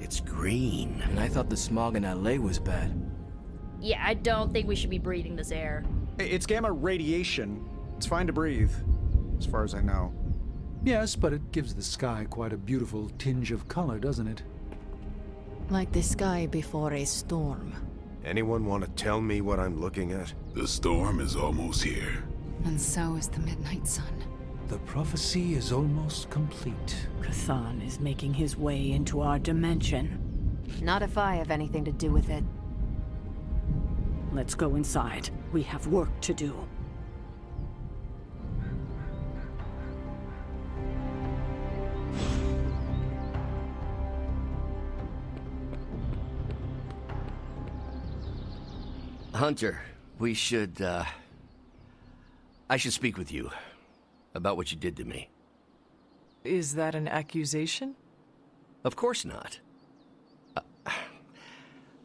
It's green. And I thought the smog in LA was bad. Yeah, I don't think we should be breathing this air. It's gamma radiation. It's fine to breathe, as far as I know. Yes, but it gives the sky quite a beautiful tinge of color, doesn't it? Like the sky before a storm. Anyone want to tell me what I'm looking at? The storm is almost here. And so is the midnight sun. The prophecy is almost complete. K'than is making his way into our dimension. Not if I have anything to do with it. Let's go inside. We have work to do. Hunter, we should, I should speak with you about what you did to me. Is that an accusation? Of course not.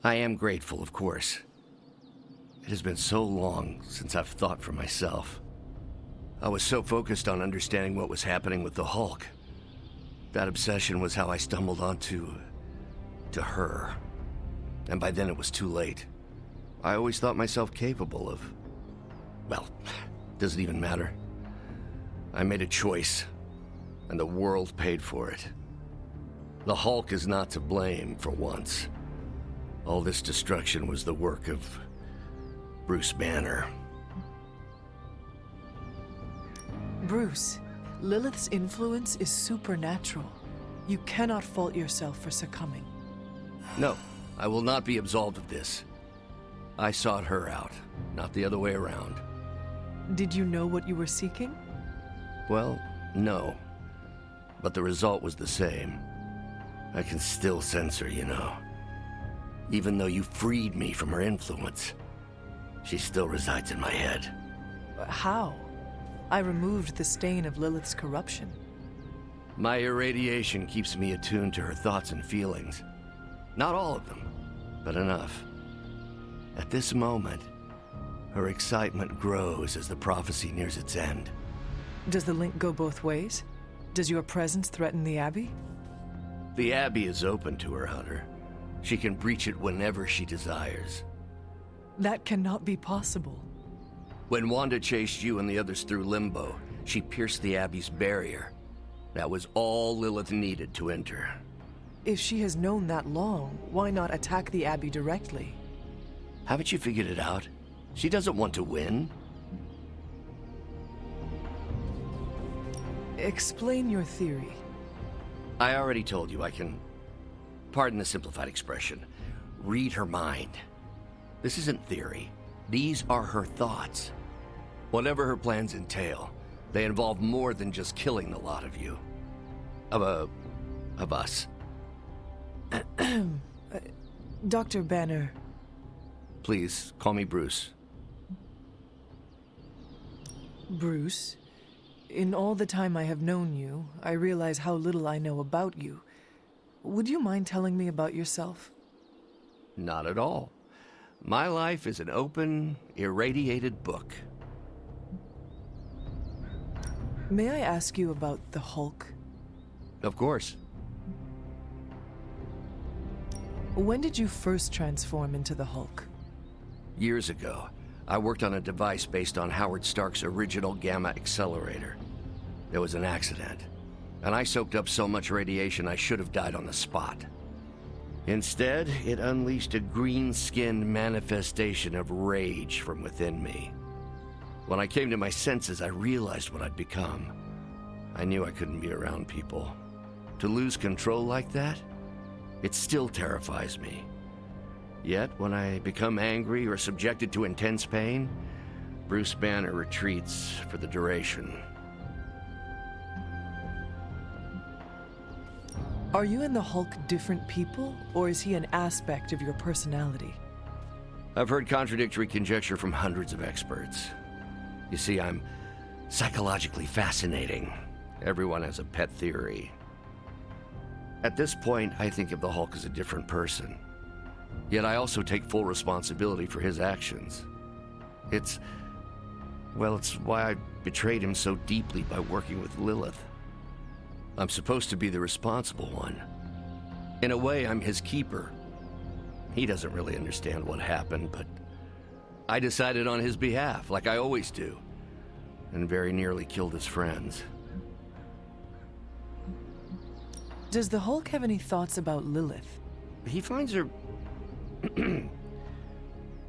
I am grateful, of course. It has been so long since I've thought for myself. I was so focused on understanding what was happening with the Hulk. That obsession was how I stumbled onto her. And by then it was too late. I always thought myself capable of... well, doesn't even matter. I made a choice, and the world paid for it. The Hulk is not to blame for once. All this destruction was the work of Bruce Banner. Bruce, Lilith's influence is supernatural. You cannot fault yourself for succumbing. No, I will not be absolved of this. I sought her out, not the other way around. Did you know what you were seeking? Well, no. But the result was the same. I can still sense her, you know. Even though you freed me from her influence, she still resides in my head. How? I removed the stain of Lilith's corruption. My irradiation keeps me attuned to her thoughts and feelings. Not all of them, but enough. At this moment, her excitement grows as the prophecy nears its end. Does the link go both ways? Does your presence threaten the Abbey? The Abbey is open to her, Hunter. She can breach it whenever she desires. That cannot be possible. When Wanda chased you and the others through Limbo, she pierced the Abbey's barrier. That was all Lilith needed to enter. If she has known that long, why not attack the Abbey directly? Haven't you figured it out? She doesn't want to win. Explain your theory. I already told you I can, pardon the simplified expression, read her mind. This isn't theory. These are her thoughts. Whatever her plans entail, they involve more than just killing the lot of you. Of us. Dr. Banner. Please, call me Bruce. Bruce, in all the time I have known you, I realize how little I know about you. Would you mind telling me about yourself? Not at all. My life is an open, irradiated book. May I ask you about the Hulk? Of course. When did you first transform into the Hulk? Years ago, I worked on a device based on Howard Stark's original gamma accelerator. There was an accident, and I soaked up so much radiation I should have died on the spot. Instead, it unleashed a green-skinned manifestation of rage from within me. When I came to my senses, I realized what I'd become. I knew I couldn't be around people. To lose control like that, it still terrifies me. Yet, when I become angry or subjected to intense pain, Bruce Banner retreats for the duration. Are you and the Hulk different people, or is he an aspect of your personality? I've heard contradictory conjecture from hundreds of experts. You see, I'm psychologically fascinating. Everyone has a pet theory. At this point, I think of the Hulk as a different person. Yet I also take full responsibility for his actions. It's why I betrayed him so deeply by working with Lilith. I'm supposed to be the responsible one. In a way, I'm his keeper. He doesn't really understand what happened, but I decided on his behalf, like I always do, and very nearly killed his friends. Does the Hulk have any thoughts about Lilith? He finds her...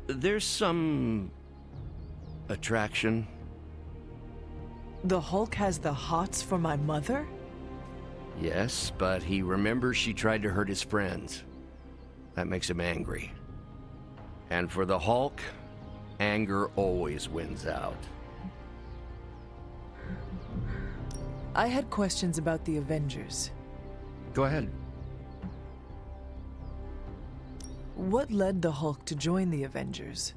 There's some... attraction. The Hulk has the hots for my mother? Yes, but he remembers she tried to hurt his friends. That makes him angry. And for the Hulk, anger always wins out. I had questions about the Avengers. Go ahead. What led the Hulk to join the Avengers?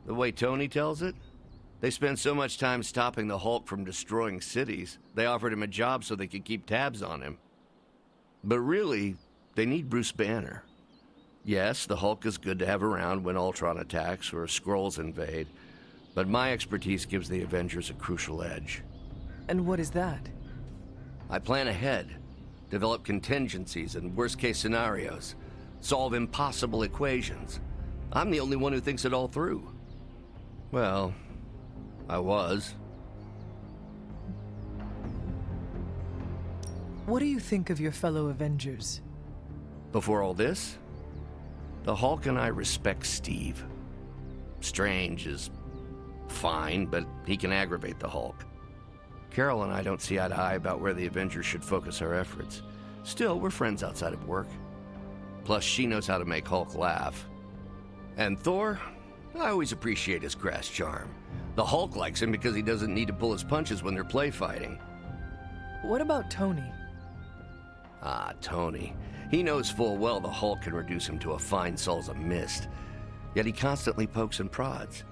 The way Tony tells it, they spent so much time stopping the Hulk from destroying cities, they offered him a job so they could keep tabs on him. But really, they need Bruce Banner. Yes, the Hulk is good to have around when Ultron attacks or Skrulls invade, but my expertise gives the Avengers a crucial edge. And what is that? I plan ahead, develop contingencies and worst-case scenarios, solve impossible equations. I'm the only one who thinks it all through. Well, I was. What do you think of your fellow Avengers? Before all this, the Hulk and I respect Steve. Strange is fine, but he can aggravate the Hulk. Carol and I don't see eye to eye about where the Avengers should focus our efforts. Still, we're friends outside of work. Plus, she knows how to make Hulk laugh. And Thor, I always appreciate his crass charm. The Hulk likes him because he doesn't need to pull his punches when they're play fighting. What about Tony? Ah, Tony. He knows full well the Hulk can reduce him to a fine salsa mist. Yet he constantly pokes and prods.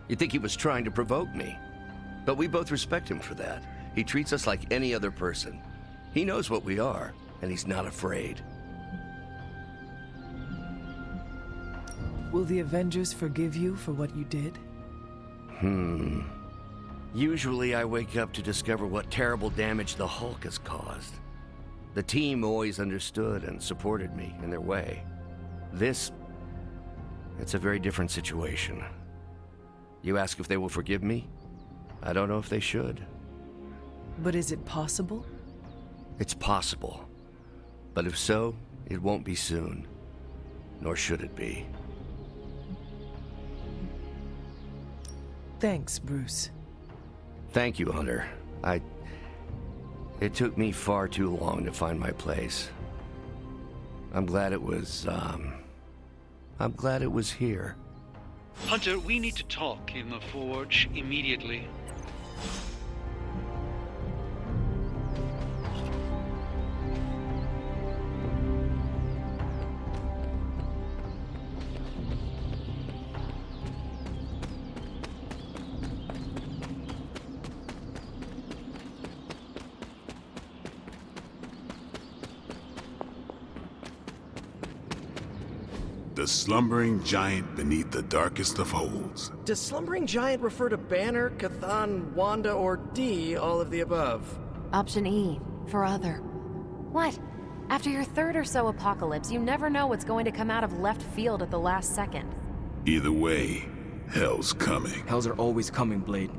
You'd think he was trying to provoke me. But we both respect him for that. He treats us like any other person. He knows what we are, and he's not afraid. Will the Avengers forgive you for what you did? Usually I wake up to discover what terrible damage the Hulk has caused. The team always understood and supported me in their way. It's a very different situation. You ask if they will forgive me? I don't know if they should. But is it possible? It's possible. But if so, it won't be soon. Nor should it be. Thanks, Bruce. Thank you, Hunter. It took me far too long to find my place. I'm glad it was here. Hunter, we need to talk in the forge immediately. The slumbering giant beneath the darkest of holes. Does slumbering giant refer to Banner, Cathan, Wanda, or D, all of the above? Option E, for other. What? After your third or so apocalypse, you never know what's going to come out of left field at the last second. Either way, hell's coming. Hells are always coming, Blade.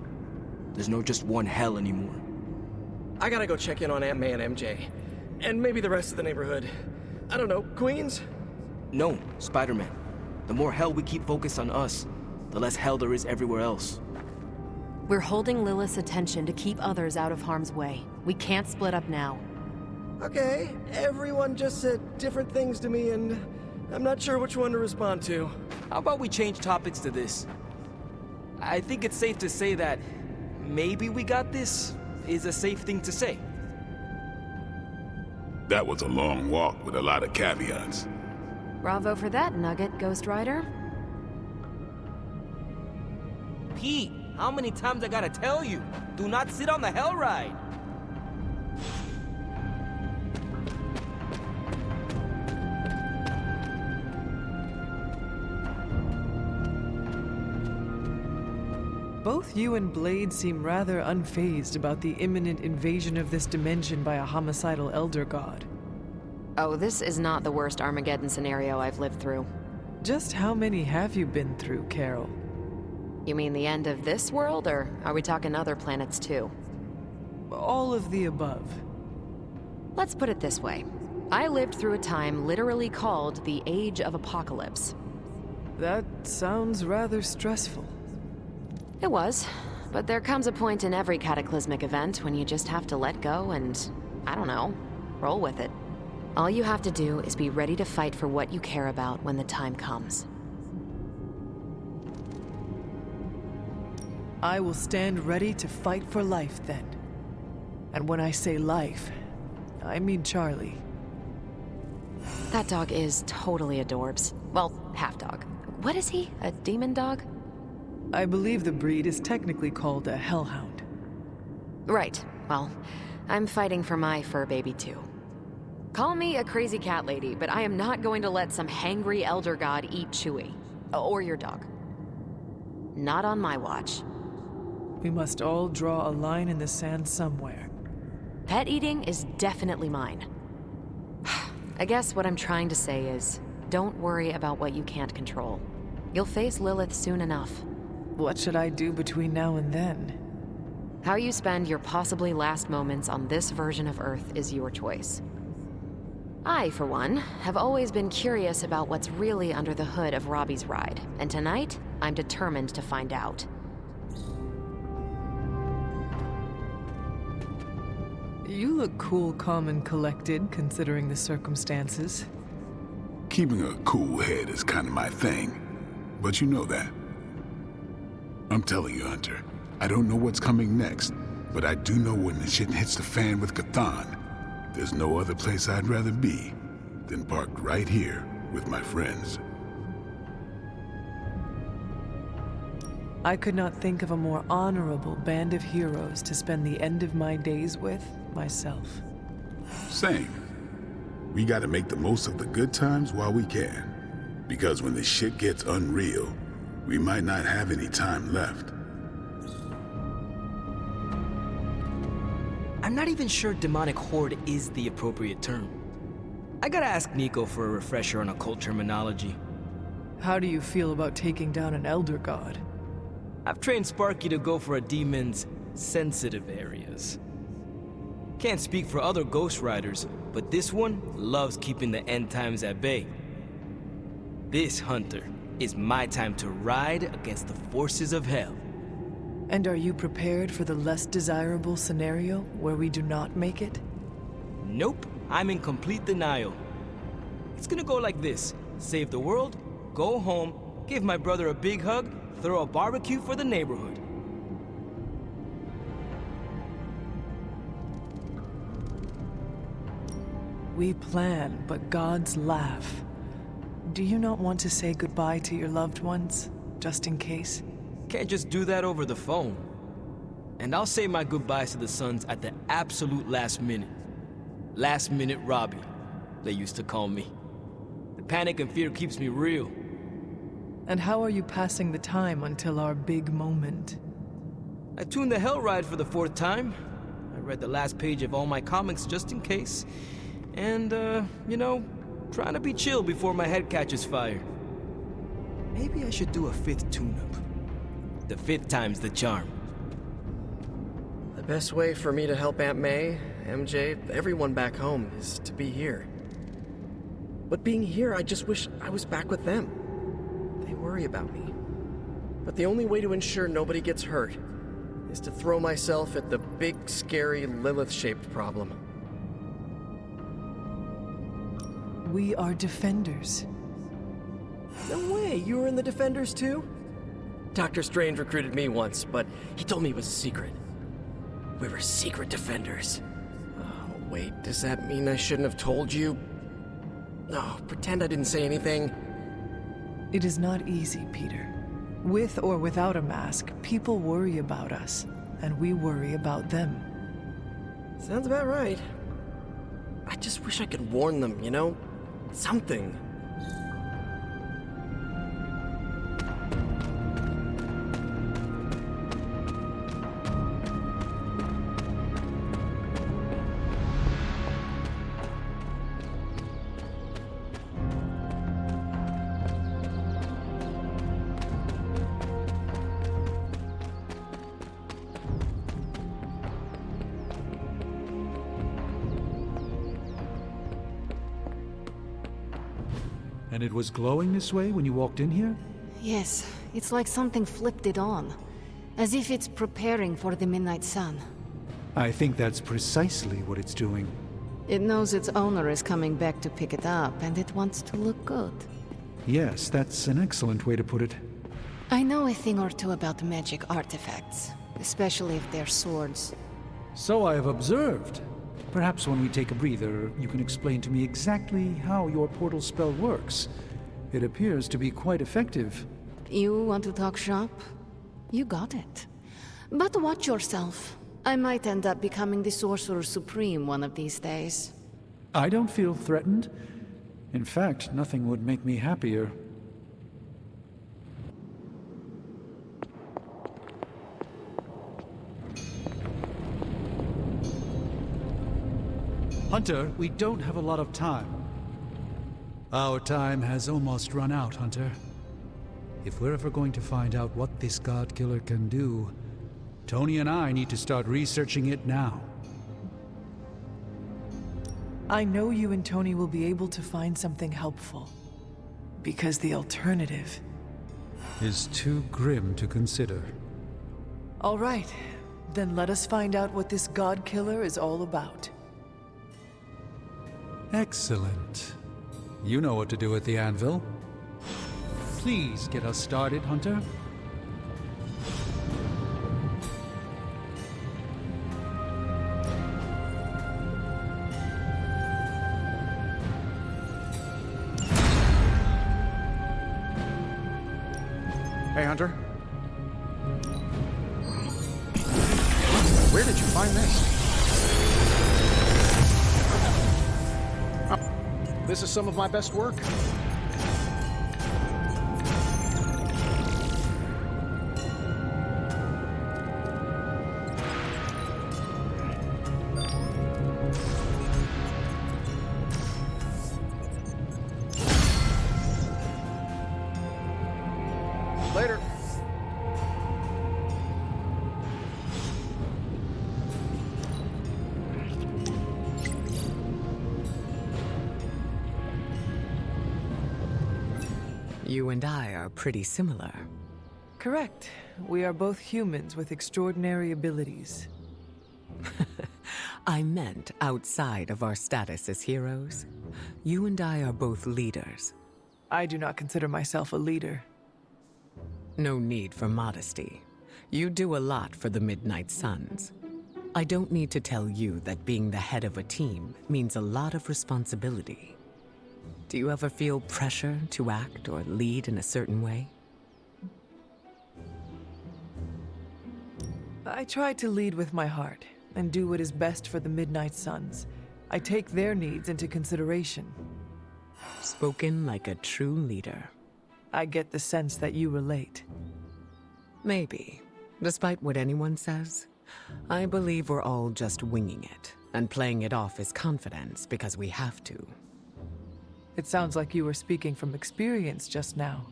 There's no just one hell anymore. I gotta go check in on Aunt May and MJ. And maybe the rest of the neighborhood. I don't know, Queens? No, Spider-Man. The more hell we keep focused on us, the less hell there is everywhere else. We're holding Lilith's attention to keep others out of harm's way. We can't split up now. Okay, everyone just said different things to me, and I'm not sure which one to respond to. How about we change topics to this? I think it's safe to say that maybe we got this is a safe thing to say. That was a long walk with a lot of caveats. Bravo for that nugget, Ghost Rider. Pete, how many times I gotta tell you? Do not sit on the hell ride! Both you and Blade seem rather unfazed about the imminent invasion of this dimension by a homicidal elder god. Oh, this is not the worst Armageddon scenario I've lived through. Just how many have you been through, Carol? You mean the end of this world, or are we talking other planets too? All of the above. Let's put it this way. I lived through a time literally called the Age of Apocalypse. That sounds rather stressful. It was, but there comes a point in every cataclysmic event when you just have to let go and, I don't know, roll with it. All you have to do is be ready to fight for what you care about when the time comes. I will stand ready to fight for life then. And when I say life, I mean Charlie. That dog is totally adorbs. Well, half dog. What is he? A demon dog? I believe the breed is technically called a hellhound. Right. Well, I'm fighting for my fur baby too. Call me a crazy cat lady, but I am not going to let some hangry elder god eat Chewie. Or your dog. Not on my watch. We must all draw a line in the sand somewhere. Pet eating is definitely mine. I guess what I'm trying to say is, don't worry about what you can't control. You'll face Lilith soon enough. What should I do between now and then? How you spend your possibly last moments on this version of Earth is your choice. I, for one, have always been curious about what's really under the hood of Robbie's ride, and tonight, I'm determined to find out. You look cool, calm, and collected, considering the circumstances. Keeping a cool head is kind of my thing, but you know that. I'm telling you, Hunter, I don't know what's coming next, but I do know when the shit hits the fan with Cathan, there's no other place I'd rather be than parked right here with my friends. I could not think of a more honorable band of heroes to spend the end of my days with myself. Same. We gotta make the most of the good times while we can. Because when the shit gets unreal, we might not have any time left. I'm not even sure demonic horde is the appropriate term. I gotta ask Nico for a refresher on occult terminology. How do you feel about taking down an elder god? I've trained Sparky to go for a demon's sensitive areas. Can't speak for other Ghost Riders, but this one loves keeping the end times at bay. This, Hunter, is my time to ride against the forces of hell. And are you prepared for the less desirable scenario where we do not make it? Nope, I'm in complete denial. It's gonna go like this: save the world, go home, give my brother a big hug, throw a barbecue for the neighborhood. We plan, but gods laugh. Do you not want to say goodbye to your loved ones, just in case? Can't just do that over the phone. And I'll say my goodbyes to the Sons at the absolute last minute. Last minute Robbie, they used to call me. The panic and fear keeps me real. And how are you passing the time until our big moment? I tuned the Hell Ride for the 4th time. I read the last page of all my comics just in case. And, you know, trying to be chill before my head catches fire. Maybe I should do a 5th tune-up. The 5th time's the charm. The best way for me to help Aunt May, MJ, everyone back home is to be here. But being here, I just wish I was back with them. They worry about me. But the only way to ensure nobody gets hurt is to throw myself at the big, scary, Lilith-shaped problem. We are defenders. No way, you were in the Defenders too? Dr. Strange recruited me once, but he told me it was a secret. We were secret Defenders. Oh, wait, does that mean I shouldn't have told you? Oh, pretend I didn't say anything. It is not easy, Peter. With or without a mask, people worry about us, and we worry about them. Sounds about right. I just wish I could warn them, you know? Something. And it was glowing this way when you walked in here? Yes, it's like something flipped it on. As if it's preparing for the midnight sun. I think that's precisely what it's doing. It knows its owner is coming back to pick it up, and it wants to look good. Yes, that's an excellent way to put it. I know a thing or two about magic artifacts, especially if they're swords. So I have observed. Perhaps when we take a breather, you can explain to me exactly how your portal spell works. It appears to be quite effective. You want to talk shop? You got it. But watch yourself. I might end up becoming the Sorcerer Supreme one of these days. I don't feel threatened. In fact, nothing would make me happier. Hunter, we don't have a lot of time. Our time has almost run out, Hunter. If we're ever going to find out what this God Killer can do, Tony and I need to start researching it now. I know you and Tony will be able to find something helpful. Because the alternative is too grim to consider. All right, then let us find out what this God Killer is all about. Excellent. You know what to do at the anvil. Please get us started, Hunter. Hey, Hunter. Where did you find this? Oh, this is some of my best work. Later. You and I are pretty similar. Correct. We are both humans with extraordinary abilities. I meant outside of our status as heroes. You and I are both leaders. I do not consider myself a leader. No need for modesty. You do a lot for the Midnight Suns. I don't need to tell you that being the head of a team means a lot of responsibility. Do you ever feel pressure to act or lead in a certain way? I try to lead with my heart and do what is best for the Midnight Suns. I take their needs into consideration. Spoken like a true leader. I get the sense that you relate. Maybe. Despite what anyone says, I believe we're all just winging it and playing it off as confidence because we have to. It sounds like you were speaking from experience just now.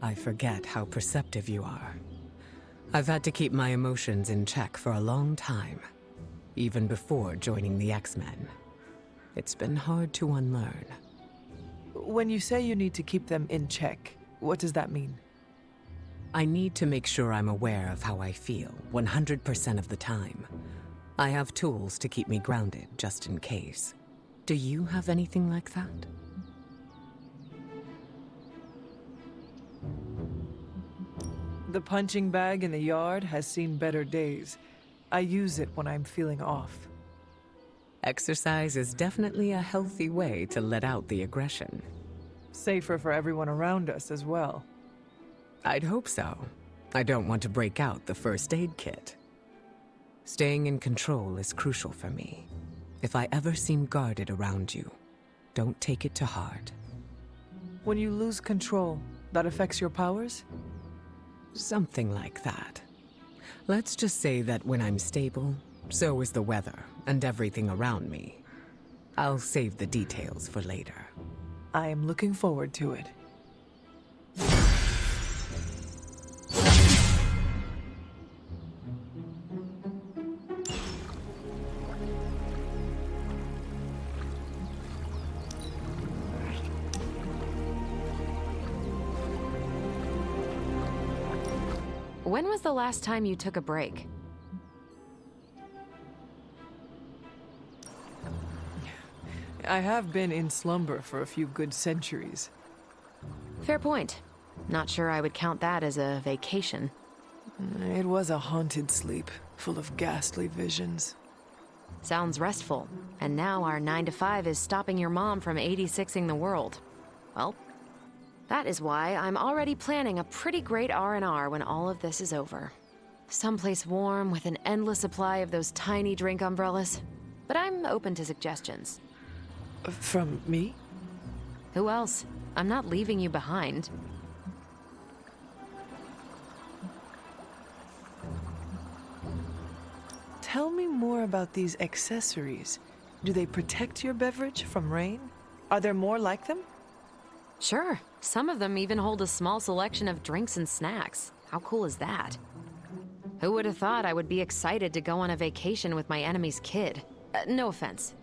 I forget how perceptive you are. I've had to keep my emotions in check for a long time, even before joining the X-Men. It's been hard to unlearn. When you say you need to keep them in check, what does that mean? I need to make sure I'm aware of how I feel 100% of the time. I have tools to keep me grounded just in case. Do you have anything like that? The punching bag in the yard has seen better days. I use it when I'm feeling off. Exercise is definitely a healthy way to let out the aggression. Safer for everyone around us as well. I'd hope so. I don't want to break out the first aid kit. Staying in control is crucial for me. If I ever seem guarded around you, don't take it to heart. When you lose control, that affects your powers? Something like that. Let's just say that when I'm stable, so is the weather and everything around me. I'll save the details for later. I am looking forward to it. When was the last time you took a break? I have been in slumber for a few good centuries. Fair point. Not sure I would count that as a vacation. It was a haunted sleep, full of ghastly visions. Sounds restful. And now our 9 to 5 is stopping your mom from 86ing the world. Well, that is why I'm already planning a pretty great R&R when all of this is over. Someplace warm with an endless supply of those tiny drink umbrellas. But I'm open to suggestions. From me? Who else? I'm not leaving you behind. Tell me more about these accessories. Do they protect your beverage from rain? Are there more like them? Sure. Some of them even hold a small selection of drinks and snacks. How cool is that? Who would have thought I would be excited to go on a vacation with my enemy's kid? No offense.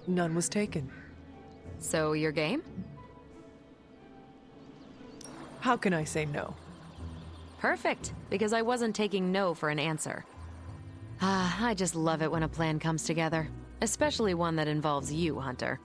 None was taken. So, your game? How can I say no? Perfect, because I wasn't taking no for an answer. I just love it when a plan comes together. Especially one that involves you, Hunter.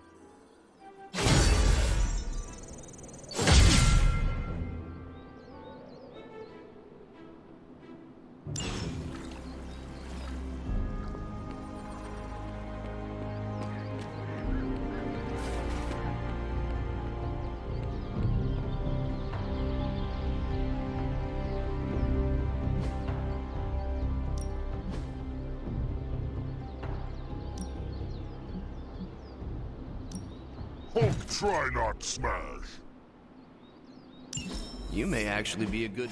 Hulk, try not smash. You may actually be a good...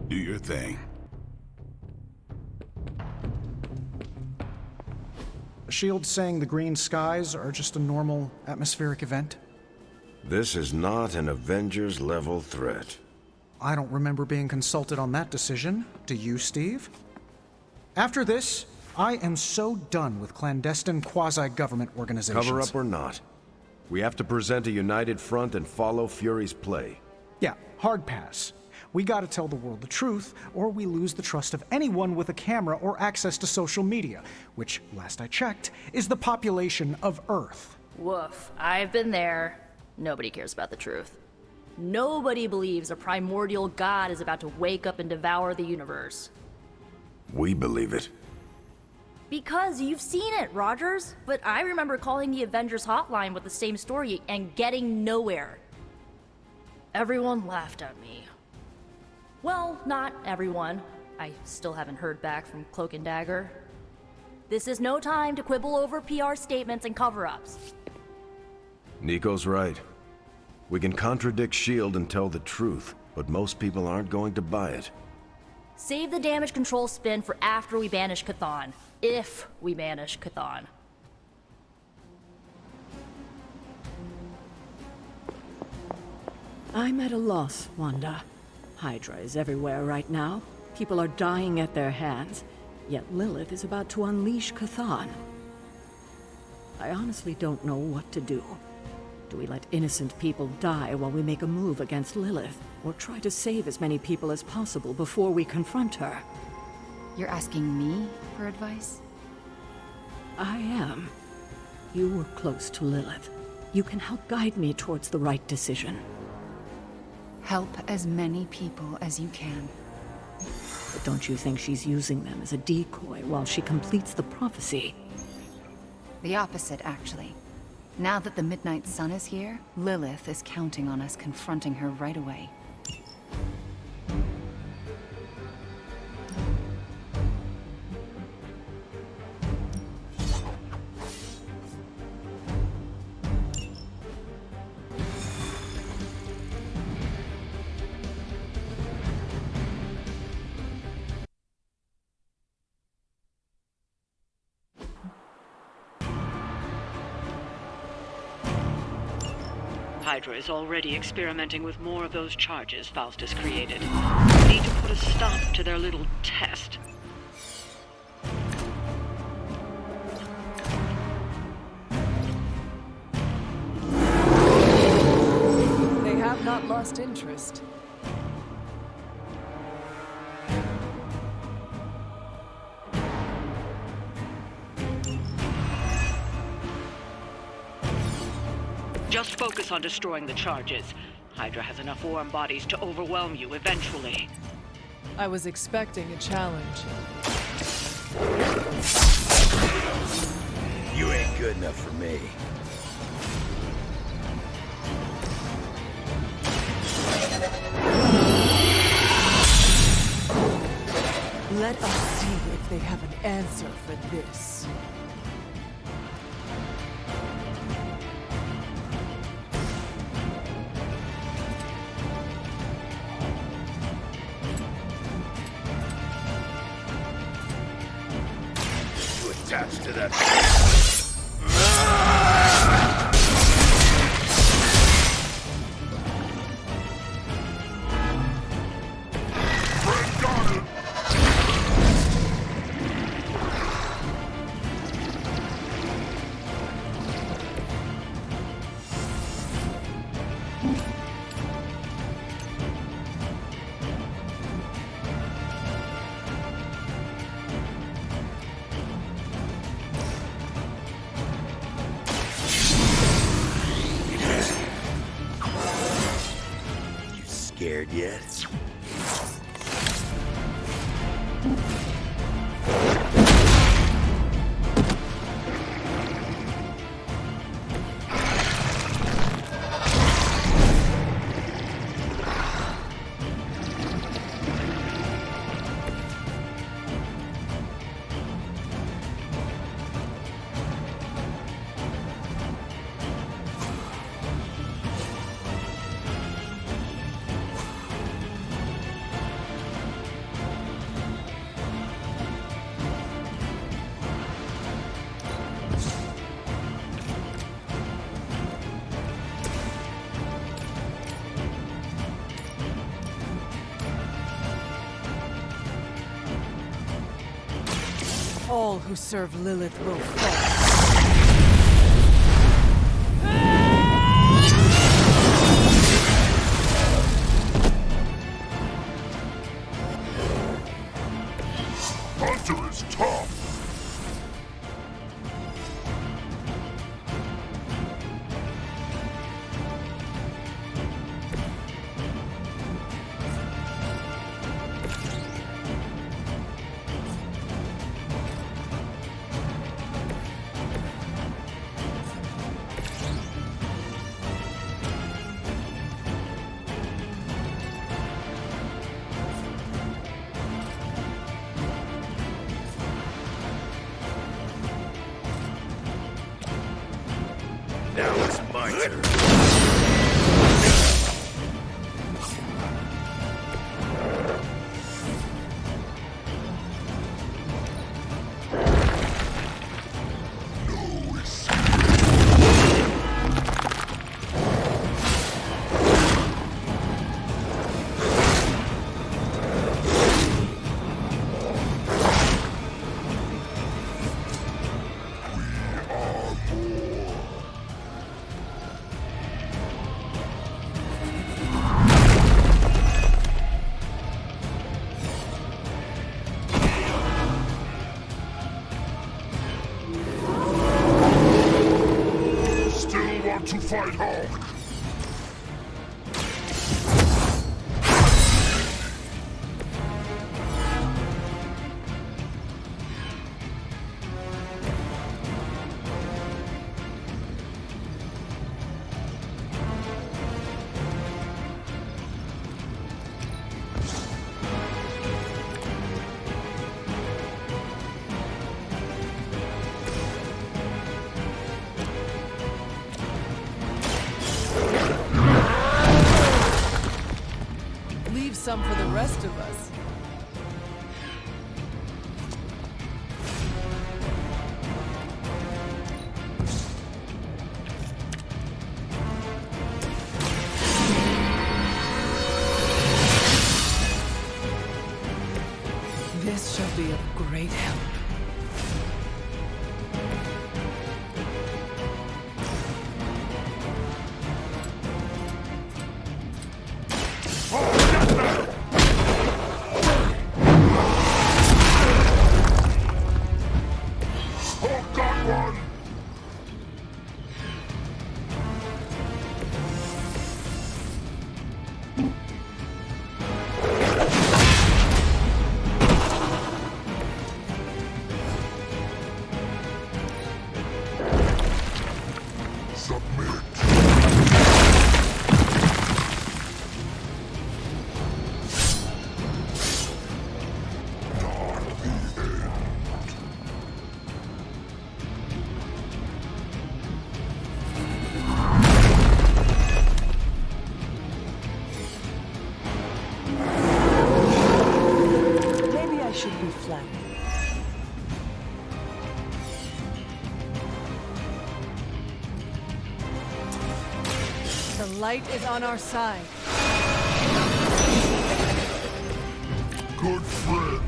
Do your thing. Shield saying the green skies are just a normal atmospheric event? This is not an Avengers-level threat. I don't remember being consulted on that decision. Do you, Steve? After this, I am so done with clandestine quasi-government organizations. Cover up or not, we have to present a united front and follow Fury's play. Yeah, hard pass. We gotta tell the world the truth, or we lose the trust of anyone with a camera or access to social media, which, last I checked, is the population of Earth. Woof. I've been there. Nobody cares about the truth. Nobody believes a primordial god is about to wake up and devour the universe. We believe it. Because you've seen it, Rogers. But I remember calling the Avengers hotline with the same story and getting nowhere. Everyone laughed at me. Well, not everyone. I still haven't heard back from Cloak and Dagger. This is no time to quibble over PR statements and cover-ups. Nico's right. We can contradict S.H.I.E.L.D. and tell the truth, but most people aren't going to buy it. Save the damage control spin for after we banish Chthon. If we banish Chthon. I'm at a loss, Wanda. Hydra is everywhere right now. People are dying at their hands, yet Lilith is about to unleash Chthon. I honestly don't know what to do. Do we let innocent people die while we make a move against Lilith? Or try to save as many people as possible before we confront her? You're asking me for advice? I am. You were close to Lilith. You can help guide me towards the right decision. Help as many people as you can. But don't you think she's using them as a decoy while she completes the prophecy? The opposite, actually. Now that the Midnight Sun is here, Lilith is counting on us confronting her right away. Hydra is already experimenting with more of those charges Faustus created. We need to put a stop to their little test. lost interest. Just focus on destroying the charges. Hydra has enough warm bodies to overwhelm you eventually. I was expecting a challenge. You ain't good enough for me. Let us see if they have an answer for this. You attached to that. Scared yet? All who serve Lilith will fall. Hunter is tough. Now it's my turn. To fight Hulk! Some for the rest of us. This shall be of great help. I should be flattered. The light is on our side. Good friend.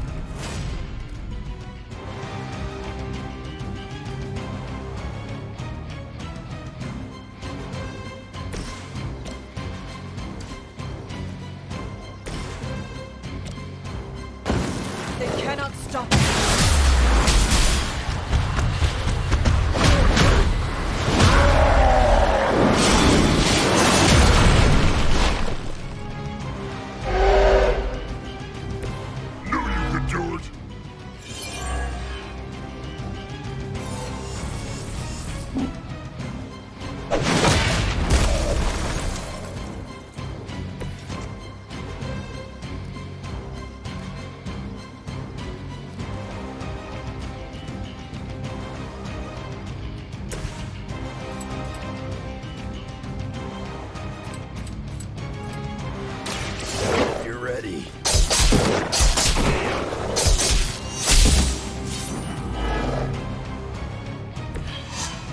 They cannot stop us. Knew you could do it. You're ready.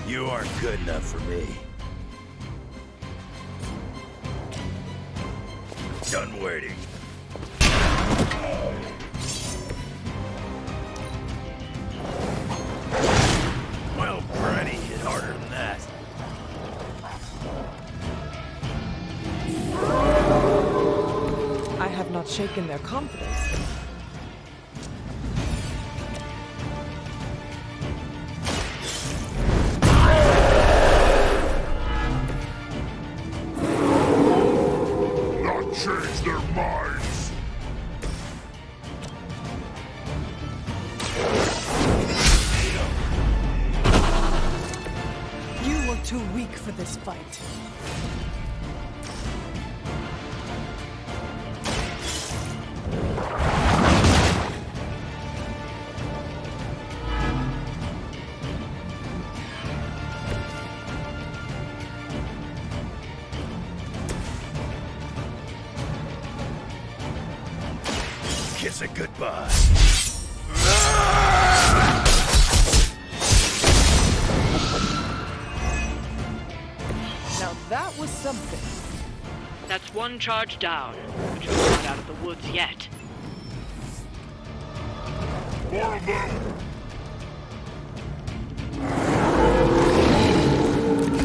You aren't good enough for me. Done waiting. Well, Granny hit harder than that. I have not shaken their confidence. Not change their minds. You were too weak for this fight. Kiss it goodbye. Now that was something. That's one charge down, but you're not out of the woods yet. More of them.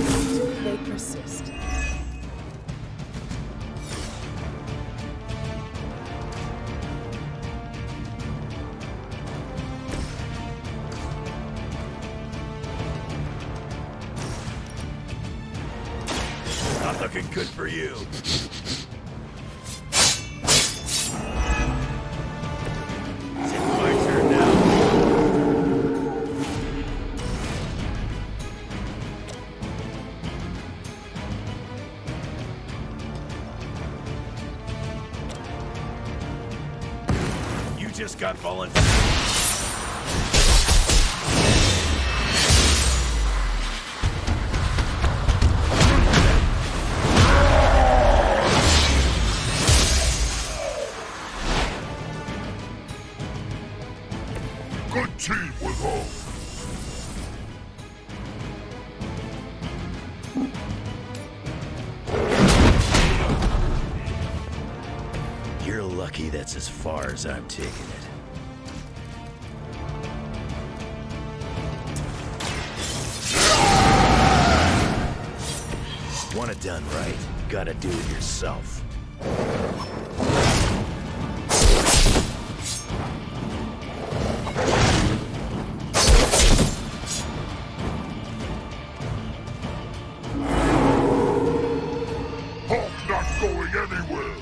Still they persist. Not looking good for you. It's my turn now. You just got volunteered. Good team with hope. You're lucky that's as far as I'm taking it. Want it done right, gotta do it yourself. Hulk not going anywhere.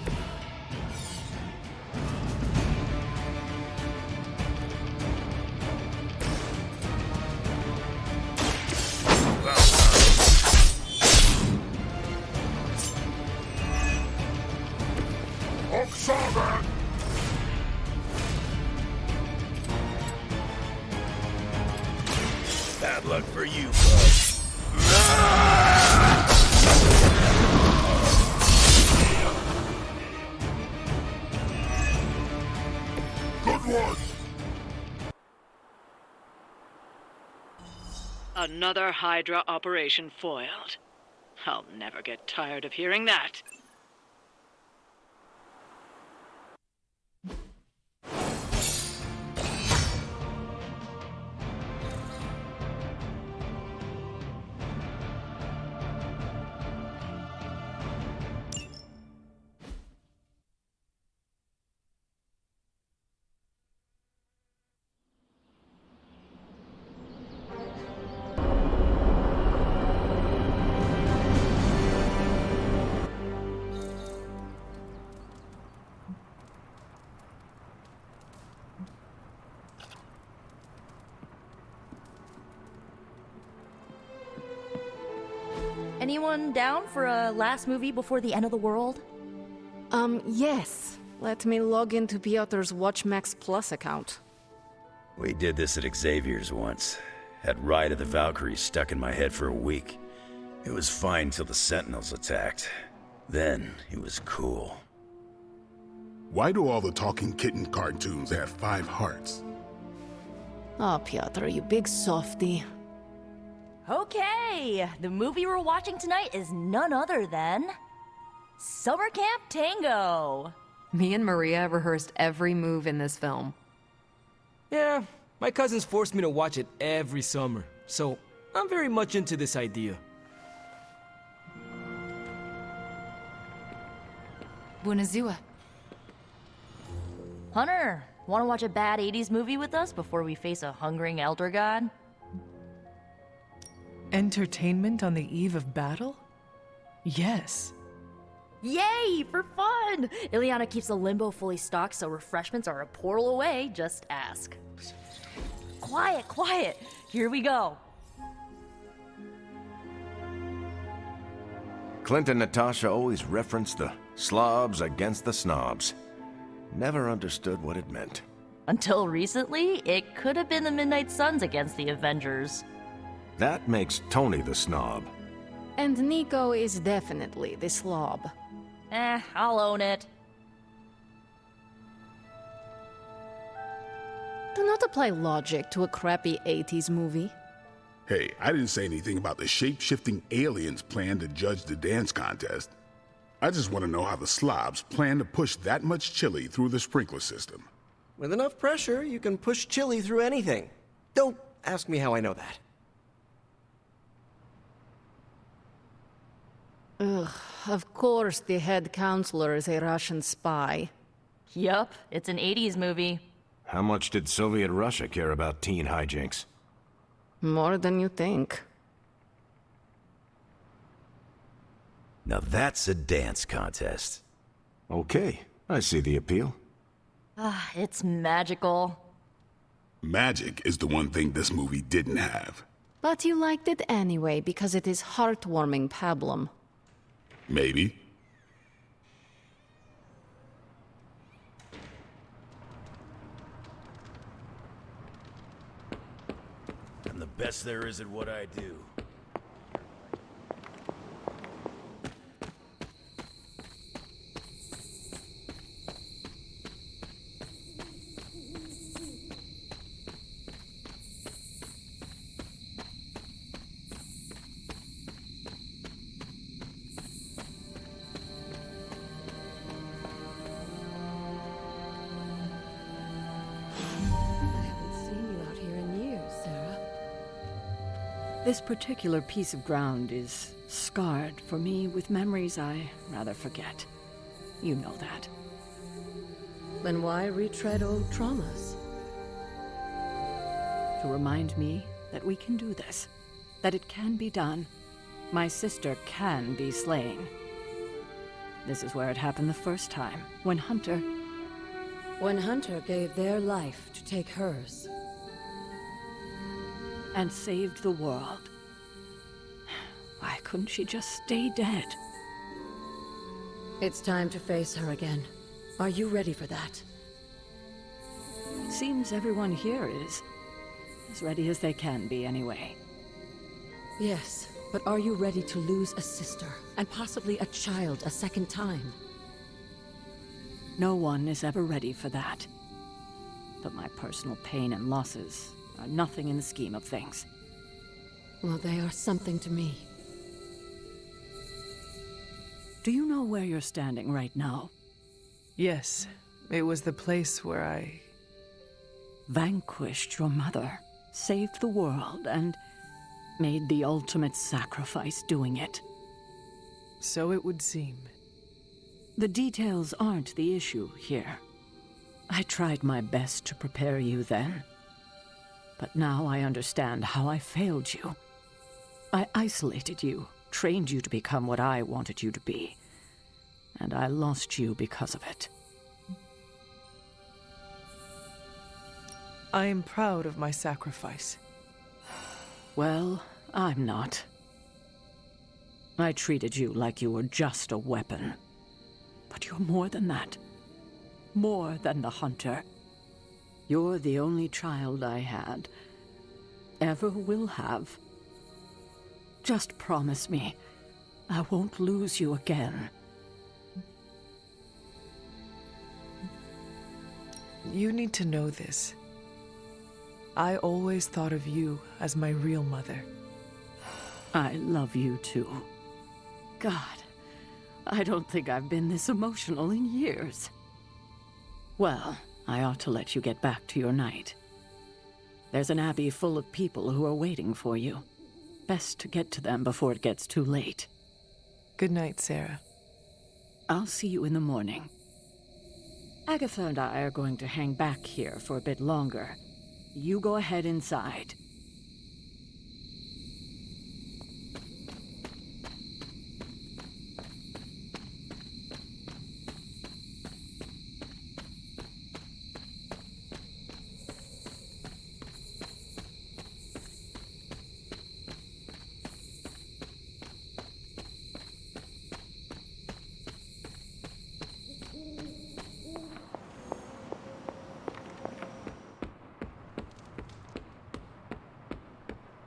Hulk saw that. Bad luck for you, bud. Good one. Another Hydra operation foiled. I'll never get tired of hearing that. Anyone down for a last movie before the end of the world? Yes. Let me log into Piotr's WatchMax Plus account. We did this at Xavier's once. Had Ride of the Valkyries stuck in my head for a week. It was fine till the Sentinels attacked. Then it was cool. Why do all the talking kitten cartoons have 5 hearts? Oh, Piotr, you big softy. Okay, the movie we're watching tonight is none other than Summer Camp Tango. Me and Maria rehearsed every move in this film. Yeah, my cousins forced me to watch it every summer, so I'm very much into this idea. Bunazua. Hunter, want to watch a bad 80s movie with us before we face a hungering elder god? Entertainment on the eve of battle? Yes. Yay, for fun! Ileana keeps the limbo fully stocked, so refreshments are a portal away, just ask. Quiet, quiet, here we go. Clint and Natasha always referenced the slobs against the snobs. Never understood what it meant. Until recently, it could have been the Midnight Suns against the Avengers. That makes Tony the snob. And Nico is definitely the slob. I'll own it. Do not apply logic to a crappy 80s movie. Hey, I didn't say anything about the shape-shifting aliens' plan to judge the dance contest. I just want to know how the slobs plan to push that much chili through the sprinkler system. With enough pressure, you can push chili through anything. Don't ask me how I know that. Ugh, of course the head counselor is a Russian spy. Yup, it's an 80s movie. How much did Soviet Russia care about teen hijinks? More than you think. Now that's a dance contest. Okay, I see the appeal. It's magical. Magic is the one thing this movie didn't have. But you liked it anyway because it is heartwarming pablum. Maybe. I'm the best there is at what I do. This particular piece of ground is scarred for me with memories I rather forget. You know that. Then why retread old traumas? To remind me that we can do this. That it can be done. My sister can be slain. This is where it happened the first time, when Hunter gave their life to take hers. And saved the world. Why couldn't she just stay dead? It's time to face her again. Are you ready for that? It seems everyone here is. As ready as they can be, anyway. Yes, but are you ready to lose a sister, and possibly a child a second time? No one is ever ready for that. But my personal pain and losses are nothing in the scheme of things. Well, they are something to me. Do you know where you're standing right now? Yes, it was the place where I vanquished your mother, saved the world, and made the ultimate sacrifice doing it. So it would seem. The details aren't the issue here. I tried my best to prepare you then. But now I understand how I failed you. I isolated you, trained you to become what I wanted you to be. And I lost you because of it. I am proud of my sacrifice. Well, I'm not. I treated you like you were just a weapon. But you're more than that. More than the hunter. You're the only child I had. Ever will have. Just promise me, I won't lose you again. You need to know this. I always thought of you as my real mother. I love you too. God, I don't think I've been this emotional in years. Well, I ought to let you get back to your night. There's an abbey full of people who are waiting for you. Best to get to them before it gets too late. Good night, Sarah. I'll see you in the morning. Agatha and I are going to hang back here for a bit longer. You go ahead inside.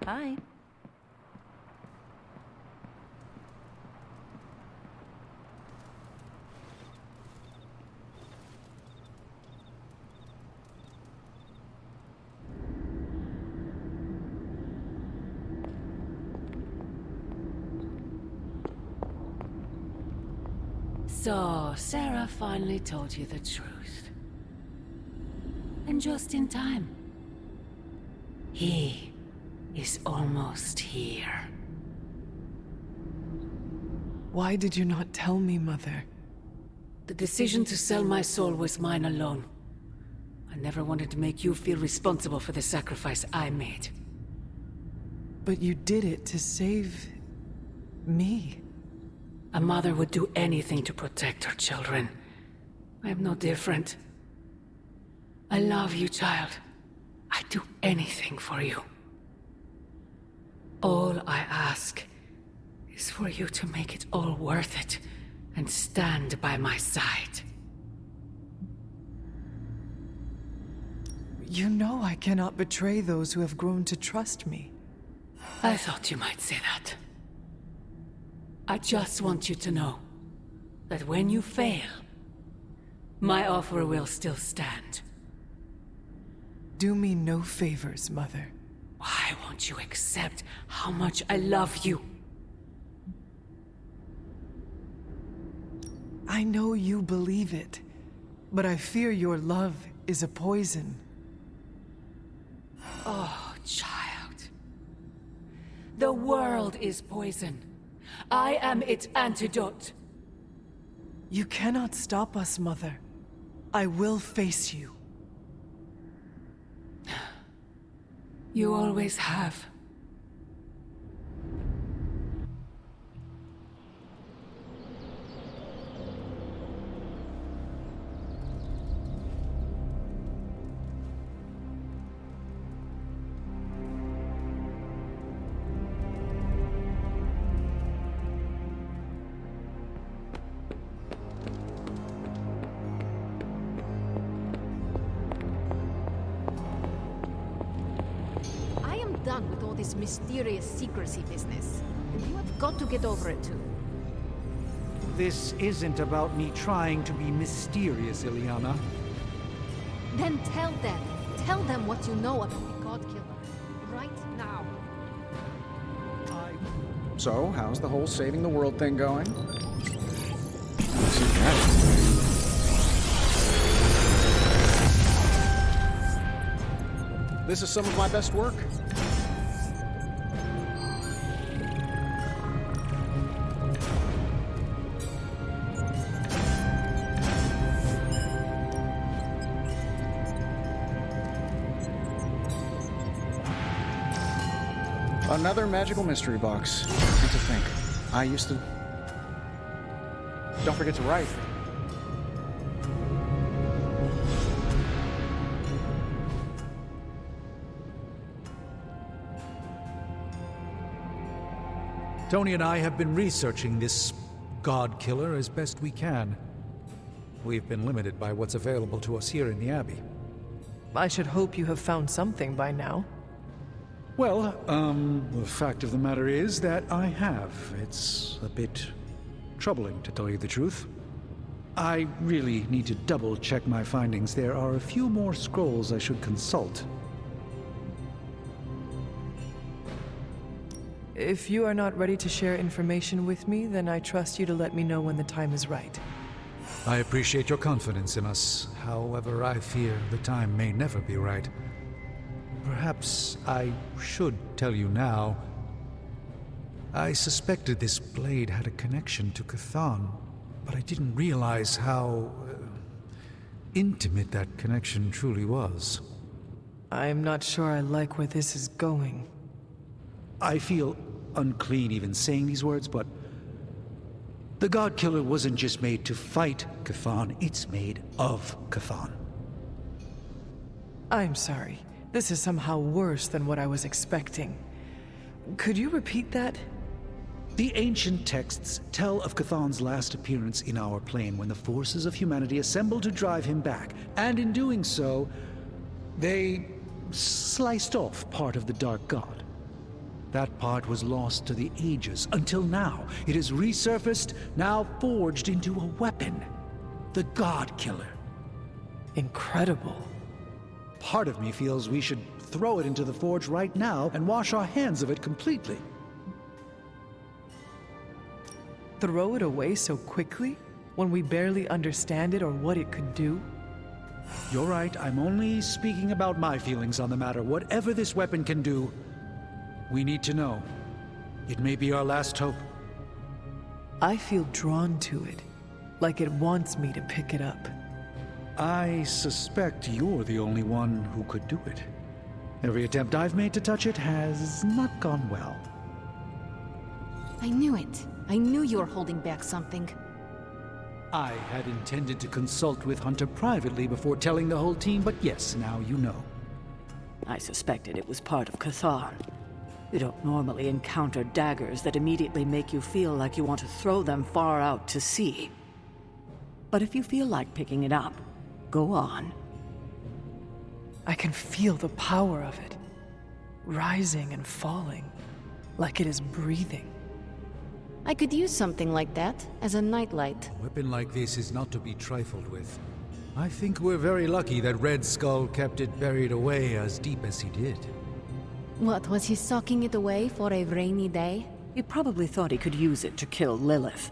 Hi. So, Sarah finally told you the truth. And just in time. He is almost here. Why did you not tell me, Mother? The decision to sell my soul was mine alone. I never wanted to make you feel responsible for the sacrifice I made. But you did it to save me. A mother would do anything to protect her children. I am no different. I love you, child. I'd do anything for you. All I ask is for you to make it all worth it and stand by my side. You know I cannot betray those who have grown to trust me. I thought you might say that. I just want you to know that when you fail, my offer will still stand. Do me no favors, Mother. Why won't you accept how much I love you? I know you believe it, but I fear your love is a poison. Oh, child. The world is poison. I am its antidote. You cannot stop us, Mother. I will face you. You always have. Done with all this mysterious secrecy business. And you have got to get over it too. This isn't about me trying to be mysterious, Ileana. Then tell them. Tell them what you know about the God Killer. Right now. So, how's the whole saving the world thing going? Let's see that. This is some of my best work. Another magical mystery box. And to think, I used to... Don't forget to write. Tony and I have been researching this god killer as best we can. We've been limited by what's available to us here in the Abbey. I should hope you have found something by now. Well, the fact of the matter is that I have. It's a bit troubling, to tell you the truth. I really need to double-check my findings. There are a few more scrolls I should consult. If you are not ready to share information with me, then I trust you to let me know when the time is right. I appreciate your confidence in us. However, I fear the time may never be right. Perhaps I should tell you now. I suspected this blade had a connection to Cthon, but I didn't realize how intimate that connection truly was. I'm not sure I like where this is going. I feel unclean even saying these words, but the God Killer wasn't just made to fight Cthon, it's made of Cthon. I'm sorry. This is somehow worse than what I was expecting. Could you repeat that? The ancient texts tell of Cthon's last appearance in our plane when the forces of humanity assembled to drive him back, and in doing so, they sliced off part of the Dark God. That part was lost to the ages, until now. It has resurfaced, now forged into a weapon. The God Killer. Incredible. Part of me feels we should throw it into the forge right now and wash our hands of it completely. Throw it away so quickly? When we barely understand it or what it could do? You're right, I'm only speaking about my feelings on the matter. Whatever this weapon can do, we need to know. It may be our last hope. I feel drawn to it, like it wants me to pick it up. I suspect you're the only one who could do it. Every attempt I've made to touch it has not gone well. I knew it. I knew you were holding back something. I had intended to consult with Hunter privately before telling the whole team, but yes, now you know. I suspected it was part of Cthon. You don't normally encounter daggers that immediately make you feel like you want to throw them far out to sea. But if you feel like picking it up, go on. I can feel the power of it, rising and falling, like it is breathing. I could use something like that as a nightlight. A weapon like this is not to be trifled with. I think we're very lucky that Red Skull kept it buried away as deep as he did. What, was he socking it away for a rainy day? He probably thought he could use it to kill Lilith.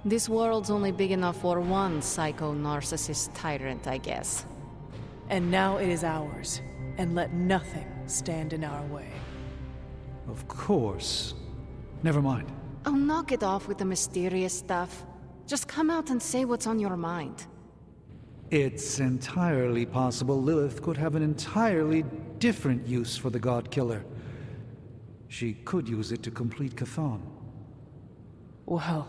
This world's only big enough for one psycho-narcissist tyrant, I guess. And now it is ours, and let nothing stand in our way. Of course. Never mind. Oh, knock it off with the mysterious stuff. Just come out and say what's on your mind. It's entirely possible Lilith could have an entirely different use for the God Killer. She could use it to complete Cthon. Well,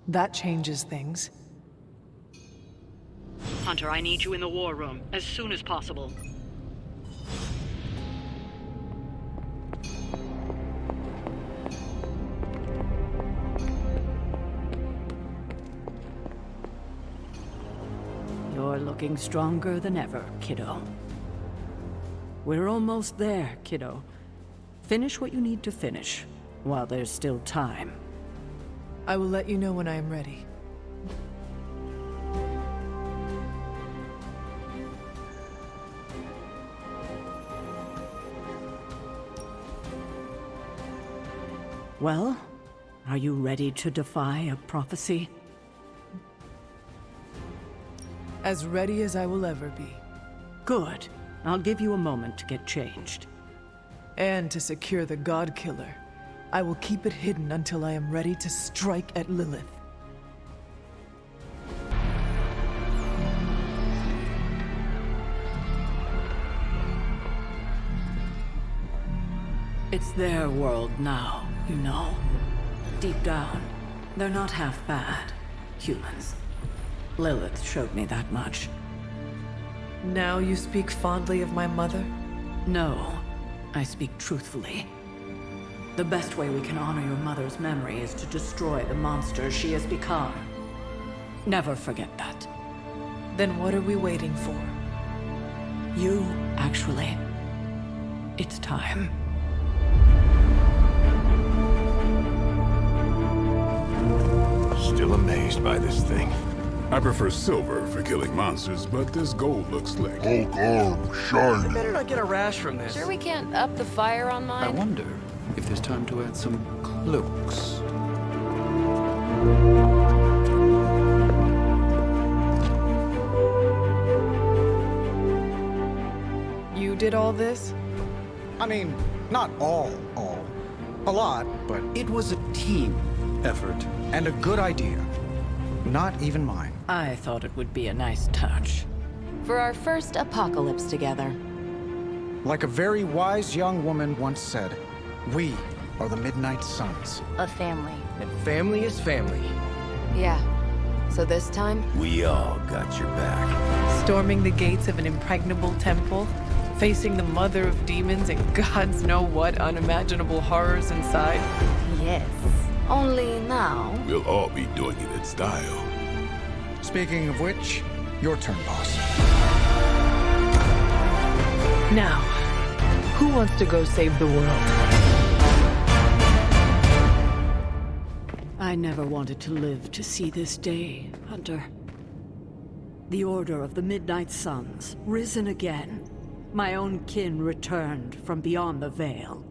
that changes things. Hunter, I need you in the war room as soon as possible. You're looking stronger than ever, kiddo. We're almost there, kiddo. Finish what you need to finish, while there's still time. I will let you know when I am ready. Well, Are you ready to defy a prophecy? As ready as I will ever be. Good. I'll give you a moment to get changed. And to secure the God Killer, I will keep it hidden until I am ready to strike at Lilith. It's their world now, you know. Deep down, they're not half bad. Humans. Lilith showed me that much. Now you speak fondly of my mother? No, I speak truthfully. The best way we can honor your mother's memory is to destroy the monster she has become. Never forget that. Then what are we waiting for? You, actually. It's time. Still amazed by this thing. I prefer silver for killing monsters, but this gold looks slick. Hulk arm, shiny. I better not get a rash from this. Sure we can't up the fire on mine? I wonder if there's time to add some cloaks. You did all this? I mean, not all. A lot, but... It was a team effort. And a good idea. Not even mine. I thought it would be a nice touch. For our first apocalypse together. Like a very wise young woman once said, we are the Midnight Suns. A family. And family is family. Yeah. So this time? We all got your back. Storming the gates of an impregnable temple, facing the mother of demons and gods know what unimaginable horrors inside. Yes. Only now... We'll all be doing it in style. Speaking of which, your turn, boss. Now, who wants to go save the world? I never wanted to live to see this day, Hunter. The Order of the Midnight Suns, risen again. My own kin returned from beyond the Veil.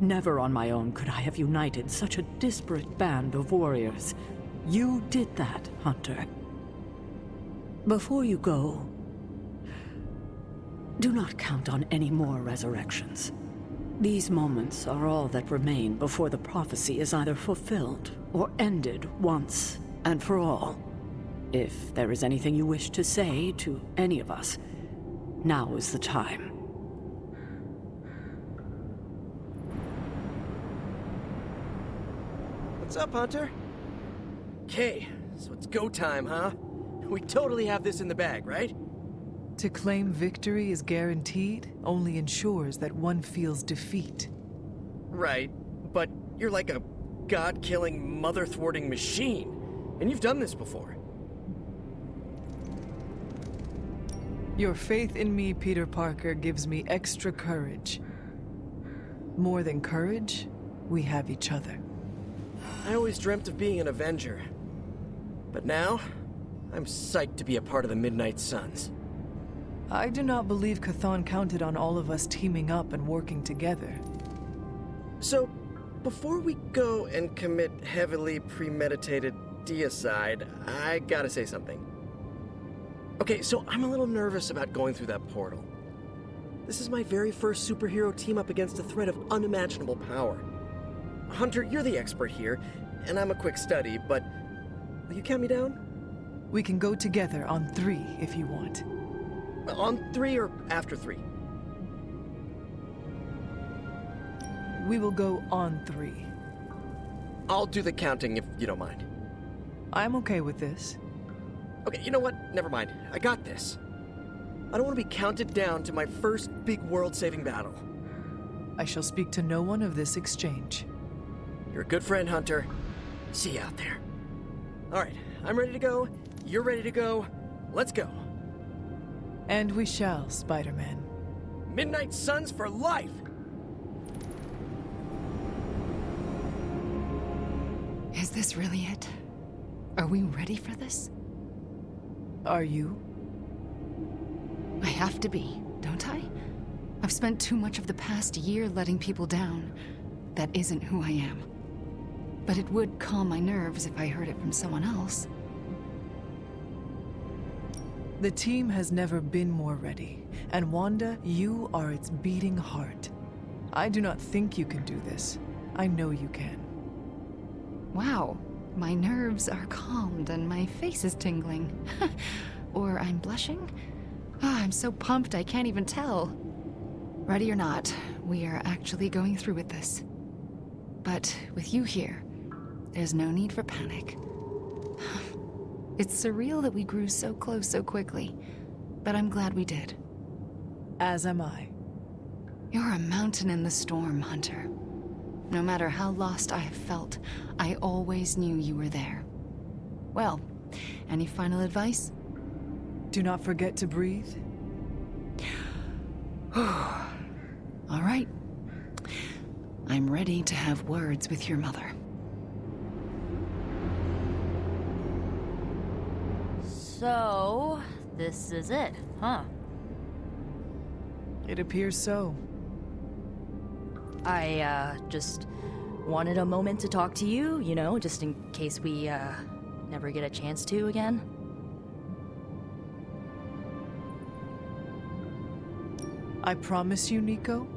Never on my own could I have united such a disparate band of warriors. You did that, Hunter. Before you go, do not count on any more resurrections. These moments are all that remain before the prophecy is either fulfilled or ended once and for all. If there is anything you wish to say to any of us, now is the time. What's up, Hunter? Okay, so it's go time, huh? We totally have this in the bag, right? To claim victory is guaranteed only ensures that one feels defeat. Right, but you're like a god-killing, mother-thwarting machine. And you've done this before. Your faith in me, Peter Parker, gives me extra courage. More than courage, we have each other. I always dreamt of being an Avenger. But now, I'm psyched to be a part of the Midnight Suns. I do not believe Chthon counted on all of us teaming up and working together. So, before we go and commit heavily premeditated deicide, I gotta say something. Okay, so I'm a little nervous about going through that portal. This is my very first superhero team up against a threat of unimaginable power. Hunter, you're the expert here, and I'm a quick study, but will you count me down? We can go together on 3 if you want. On 3 or after 3? We will go on 3. I'll do the counting if you don't mind. I'm okay with this. Okay, you know what? Never mind. I got this. I don't want to be counted down to my first big world-saving battle. I shall speak to no one of this exchange. You're a good friend, Hunter. See you out there. All right, I'm ready to go. You're ready to go. Let's go. And we shall, Spider-Man. Midnight Suns for life! Is this really it? Are we ready for this? Are you? I have to be, don't I? I've spent too much of the past year letting people down. That isn't who I am. But it would calm my nerves if I heard it from someone else. The team has never been more ready, and Wanda, you are its beating heart. I do not think you can do this. I know you can. Wow, my nerves are calmed and my face is tingling. Or I'm blushing? Ah, I'm so pumped I can't even tell. Ready or not, we are actually going through with this. But with you here, there's no need for panic. It's surreal that we grew so close so quickly, but I'm glad we did. As am I. You're a mountain in the storm, Hunter. No matter how lost I have felt, I always knew you were there. Well, any final advice? Do not forget to breathe. All right. I'm ready to have words with your mother. So, this is it, huh? It appears so. I, just wanted a moment to talk to you, you know, just in case we, never get a chance to again. I promise you, Nico,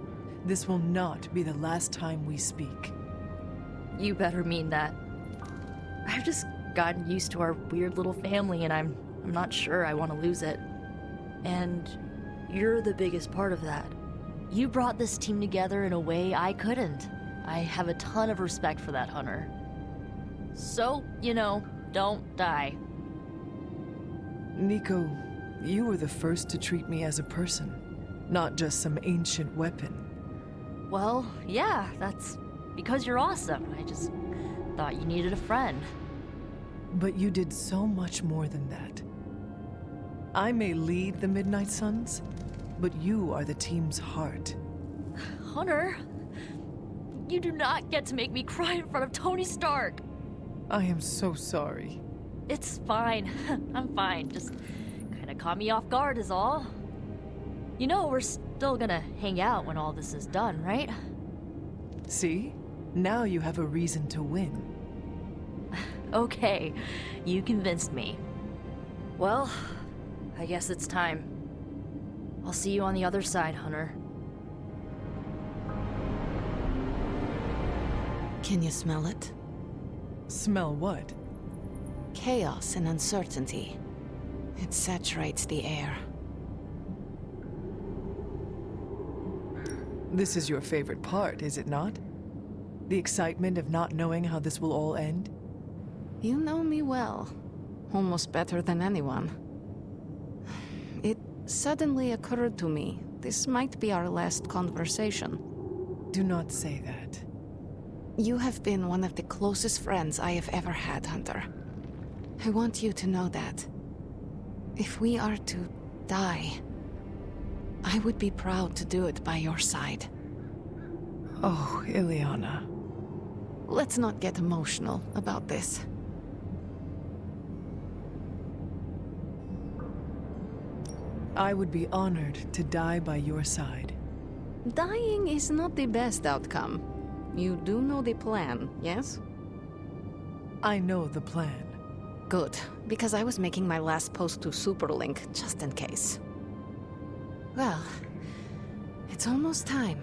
this will not be the last time we speak. You better mean that. I've just gotten used to our weird little family, and I'm not sure I want to lose it. And you're the biggest part of that. You brought this team together in a way I couldn't. I have a ton of respect for that, Hunter. So, you know, don't die. Nico, you were the first to treat me as a person, not just some ancient weapon. Well, yeah, that's because you're awesome. I just thought you needed a friend. But you did so much more than that. I may lead the Midnight Suns, but you are the team's heart. Hunter, you do not get to make me cry in front of Tony Stark. I am so sorry. It's fine. I'm fine. Just kinda caught me off guard is all. You know, we're still gonna hang out when all this is done, right? See? Now you have a reason to win. Okay, you convinced me. Well, I guess it's time. I'll see you on the other side, Hunter. Can you smell it? Smell what? Chaos and uncertainty. It saturates the air. This is your favorite part, is it not? The excitement of not knowing how this will all end? You know me well. Almost better than anyone. It suddenly occurred to me, this might be our last conversation. Do not say that. You have been one of the closest friends I have ever had, Hunter. I want you to know that. If we are to die, I would be proud to do it by your side. Oh, Ileana. Let's not get emotional about this. I would be honored to die by your side. Dying is not the best outcome. You do know the plan, yes? I know the plan. Good, because I was making my last post to Superlink, just in case. Well, it's almost time.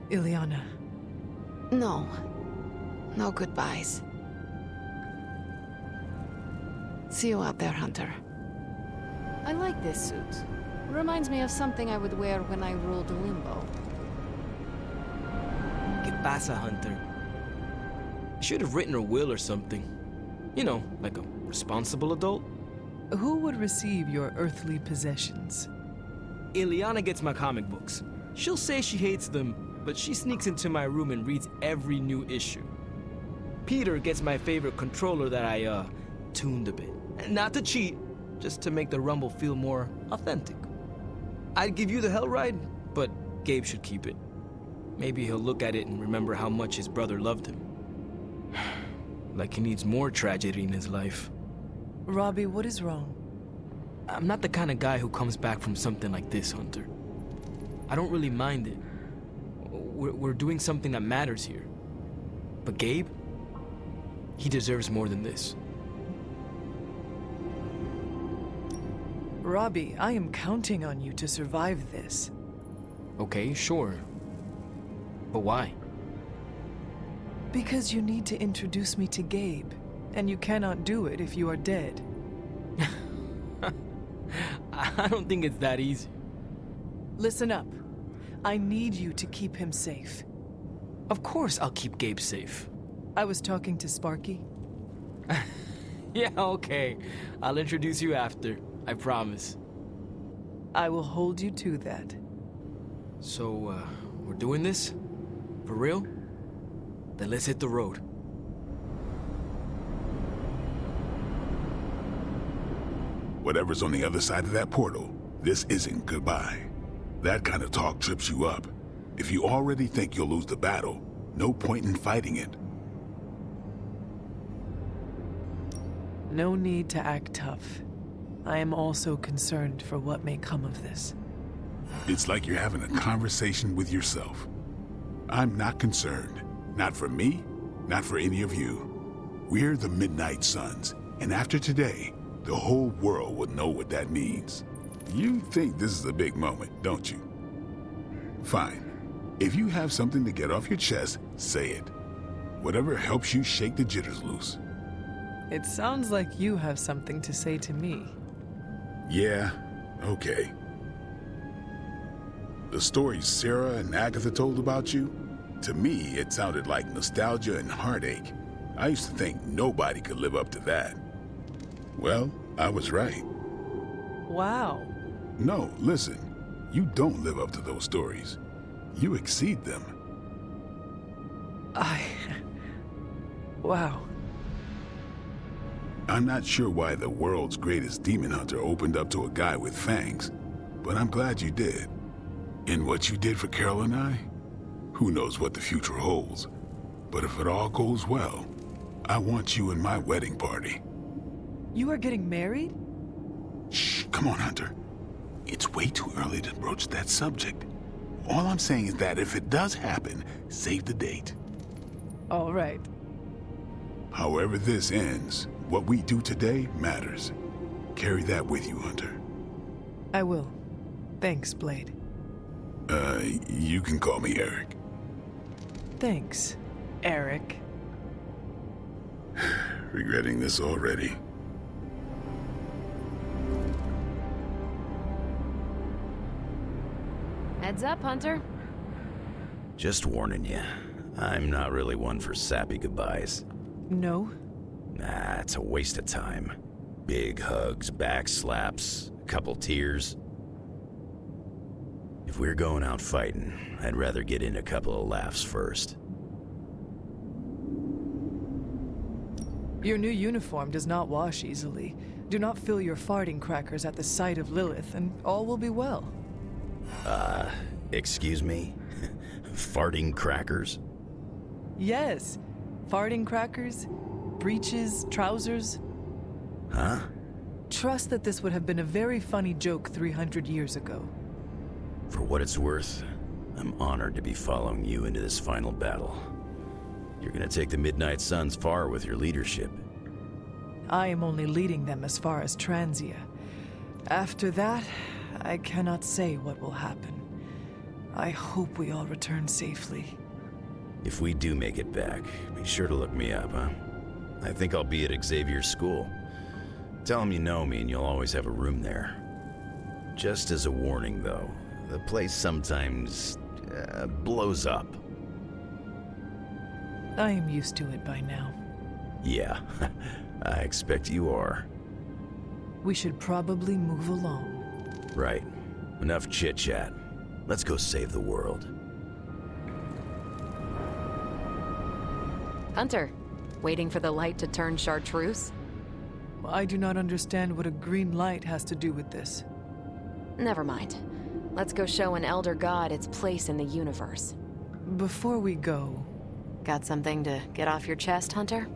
Ileana. No. No goodbyes. See you out there, Hunter. I like this suit. Reminds me of something I would wear when I ruled Limbo. Que pasa, Hunter? You should have written a will or something. You know, like a responsible adult. Who would receive your earthly possessions? Ileana gets my comic books. She'll say she hates them, but she sneaks into my room and reads every new issue. Peter gets my favorite controller that I, tuned a bit. Not to cheat, just to make the Rumble feel more authentic. I'd give you the Hell Ride, but Gabe should keep it. Maybe he'll look at it and remember how much his brother loved him. Like he needs more tragedy in his life. Robbie, what is wrong? I'm not the kind of guy who comes back from something like this, Hunter. I don't really mind it. We're doing something that matters here. But Gabe, he deserves more than this. Robbie, I am counting on you to survive this. Okay, sure. But why? Because you need to introduce me to Gabe, and you cannot do it if you are dead. I don't think it's that easy. Listen up. I need you to keep him safe. Of course I'll keep Gabe safe. I was talking to Sparky. Yeah, okay. I'll introduce you after. I promise. I will hold you to that. So, we're doing this? For real? Then let's hit the road. Whatever's on the other side of that portal, this isn't goodbye. That kind of talk trips you up. If you already think you'll lose the battle, no point in fighting it. No need to act tough. I am also concerned for what may come of this. It's like you're having a conversation with yourself. I'm not concerned. Not for me, not for any of you. We're the Midnight Suns, and after today, the whole world will know what that means. You think this is a big moment, don't you? Fine. If you have something to get off your chest, say it. Whatever helps you shake the jitters loose. It sounds like you have something to say to me. Yeah, okay. The stories Sarah and Agatha told about you, to me, it sounded like nostalgia and heartache. I used to think nobody could live up to that. Well, I was right. Wow. No, listen. You don't live up to those stories. You exceed them. Wow. I'm not sure why the world's greatest demon hunter opened up to a guy with fangs, but I'm glad you did. And what you did for Carol and I? Who knows what the future holds. But if it all goes well, I want you in my wedding party. You are getting married? Shh, come on, Hunter. It's way too early to broach that subject. All I'm saying is that if it does happen, save the date. All right. However this ends, what we do today matters. Carry that with you, Hunter. I will. Thanks, Blade. You can call me Eric. Thanks, Eric. Regretting this already. Heads up, Hunter. Just warning you, I'm not really one for sappy goodbyes. No? Nah, it's a waste of time. Big hugs, back slaps, a couple tears. If we're going out fighting, I'd rather get in a couple of laughs first. Your new uniform does not wash easily. Do not fill your farting crackers at the sight of Lilith, and all will be well. Excuse me? Farting crackers? Yes. Farting crackers, breeches, trousers. Huh? Trust that this would have been a very funny joke 300 years ago. For what it's worth, I'm honored to be following you into this final battle. You're gonna take the Midnight Suns far with your leadership. I am only leading them as far as Transia. After that, I cannot say what will happen. I hope we all return safely. If we do make it back, be sure to look me up, huh? I think I'll be at Xavier's school. Tell him you know me and you'll always have a room there. Just as a warning, though, the place sometimes blows up. I am used to it by now. Yeah, I expect you are. We should probably move along. Right. Enough chit-chat. Let's go save the world. Hunter, waiting for the light to turn chartreuse? I do not understand what a green light has to do with this. Never mind. Let's go show an elder god its place in the universe. Before we go... Got something to get off your chest, Hunter?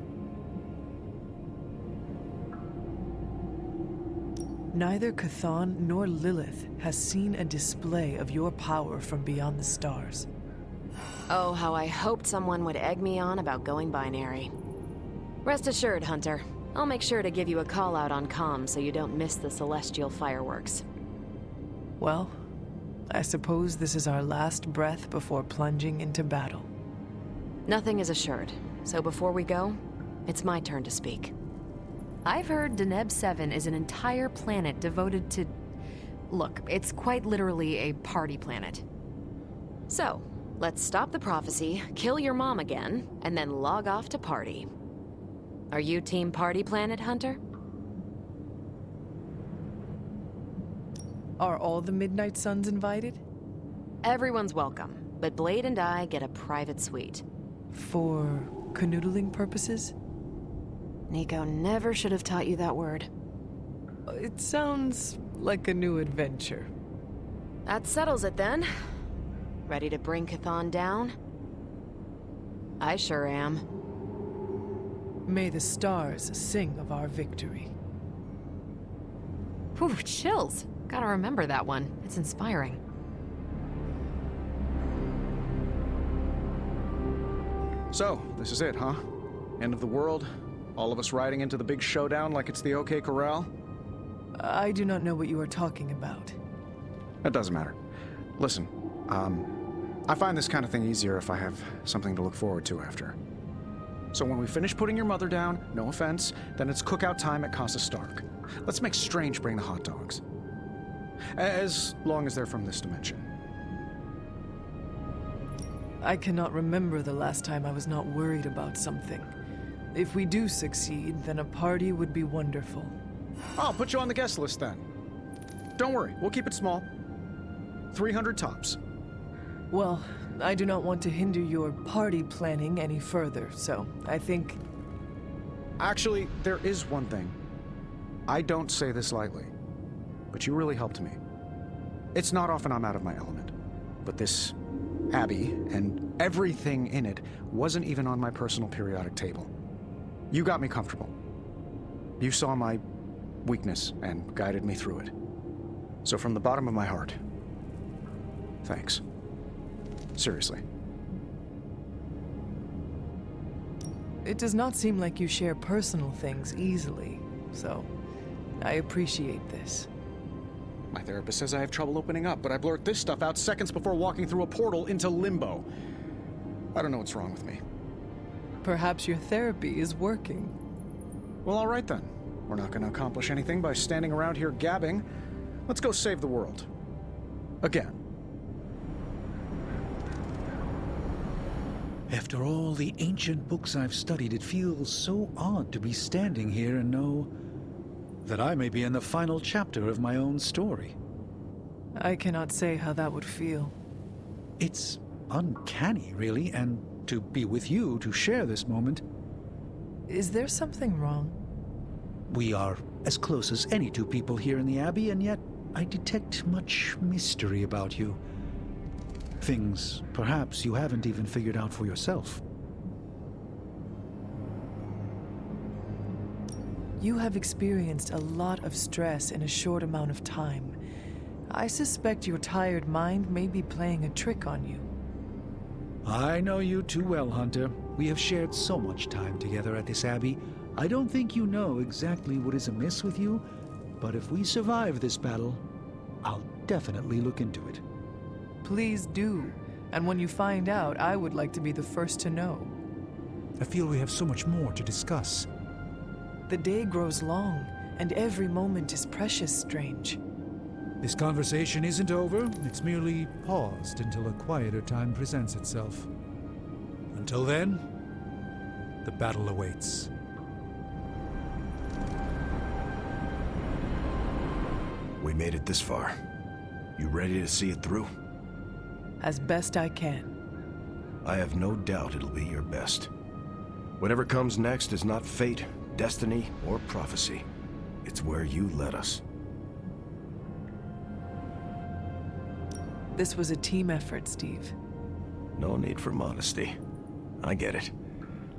Neither Chthon nor Lilith has seen a display of your power from beyond the stars. Oh, how I hoped someone would egg me on about going binary. Rest assured, Hunter. I'll make sure to give you a call out on comm so you don't miss the celestial fireworks. Well, I suppose this is our last breath before plunging into battle. Nothing is assured, so before we go, it's my turn to speak. I've heard Deneb 7 is an entire planet devoted to... Look, it's quite literally a party planet. So, let's stop the prophecy, kill your mom again, and then log off to party. Are you Team Party Planet, Hunter? Are all the Midnight Suns invited? Everyone's welcome, but Blade and I get a private suite. For canoodling purposes? Nico never should have taught you that word. It sounds like a new adventure. That settles it then. Ready to bring Chthon down? I sure am. May the stars sing of our victory. Whew, chills. Gotta remember that one. It's inspiring. So, this is it, huh? End of the world? All of us riding into the big showdown like it's the OK Corral? I do not know what you are talking about. It doesn't matter. Listen, I find this kind of thing easier if I have something to look forward to after. So when we finish putting your mother down, no offense, then it's cookout time at Casa Stark. Let's make Strange bring the hot dogs. As long as they're from this dimension. I cannot remember the last time I was not worried about something. If we do succeed, then a party would be wonderful. I'll put you on the guest list then. Don't worry, we'll keep it small. 300 tops. Well, I do not want to hinder your party planning any further, so I think... Actually, there is one thing. I don't say this lightly, but you really helped me. It's not often I'm out of my element, but this Abbey and everything in it wasn't even on my personal periodic table. You got me comfortable. You saw my weakness and guided me through it. So from the bottom of my heart, thanks. Seriously. It does not seem like you share personal things easily, so I appreciate this. My therapist says I have trouble opening up, but I blurt this stuff out seconds before walking through a portal into limbo. I don't know what's wrong with me. Perhaps your therapy is working. Well, all right then. We're not going to accomplish anything by standing around here gabbing. Let's go save the world. Again. After all the ancient books I've studied, it feels so odd to be standing here and know that I may be in the final chapter of my own story. I cannot say how that would feel. It's uncanny, really, and to be with you to share this moment. Is there something wrong? We are as close as any two people here in the Abbey, and yet I detect much mystery about you. Things, perhaps, you haven't even figured out for yourself. You have experienced a lot of stress in a short amount of time. I suspect your tired mind may be playing a trick on you. I know you too well, Hunter. We have shared so much time together at this Abbey. I don't think you know exactly what is amiss with you, but if we survive this battle, I'll definitely look into it. Please do. And when you find out, I would like to be the first to know. I feel we have so much more to discuss. The day grows long, and every moment is precious, Strange. This conversation isn't over. It's merely paused until a quieter time presents itself. Until then, the battle awaits. We made it this far. You ready to see it through? As best I can. I have no doubt it'll be your best. Whatever comes next is not fate, destiny, or prophecy. It's where you led us. This was a team effort, Steve. No need for modesty. I get it.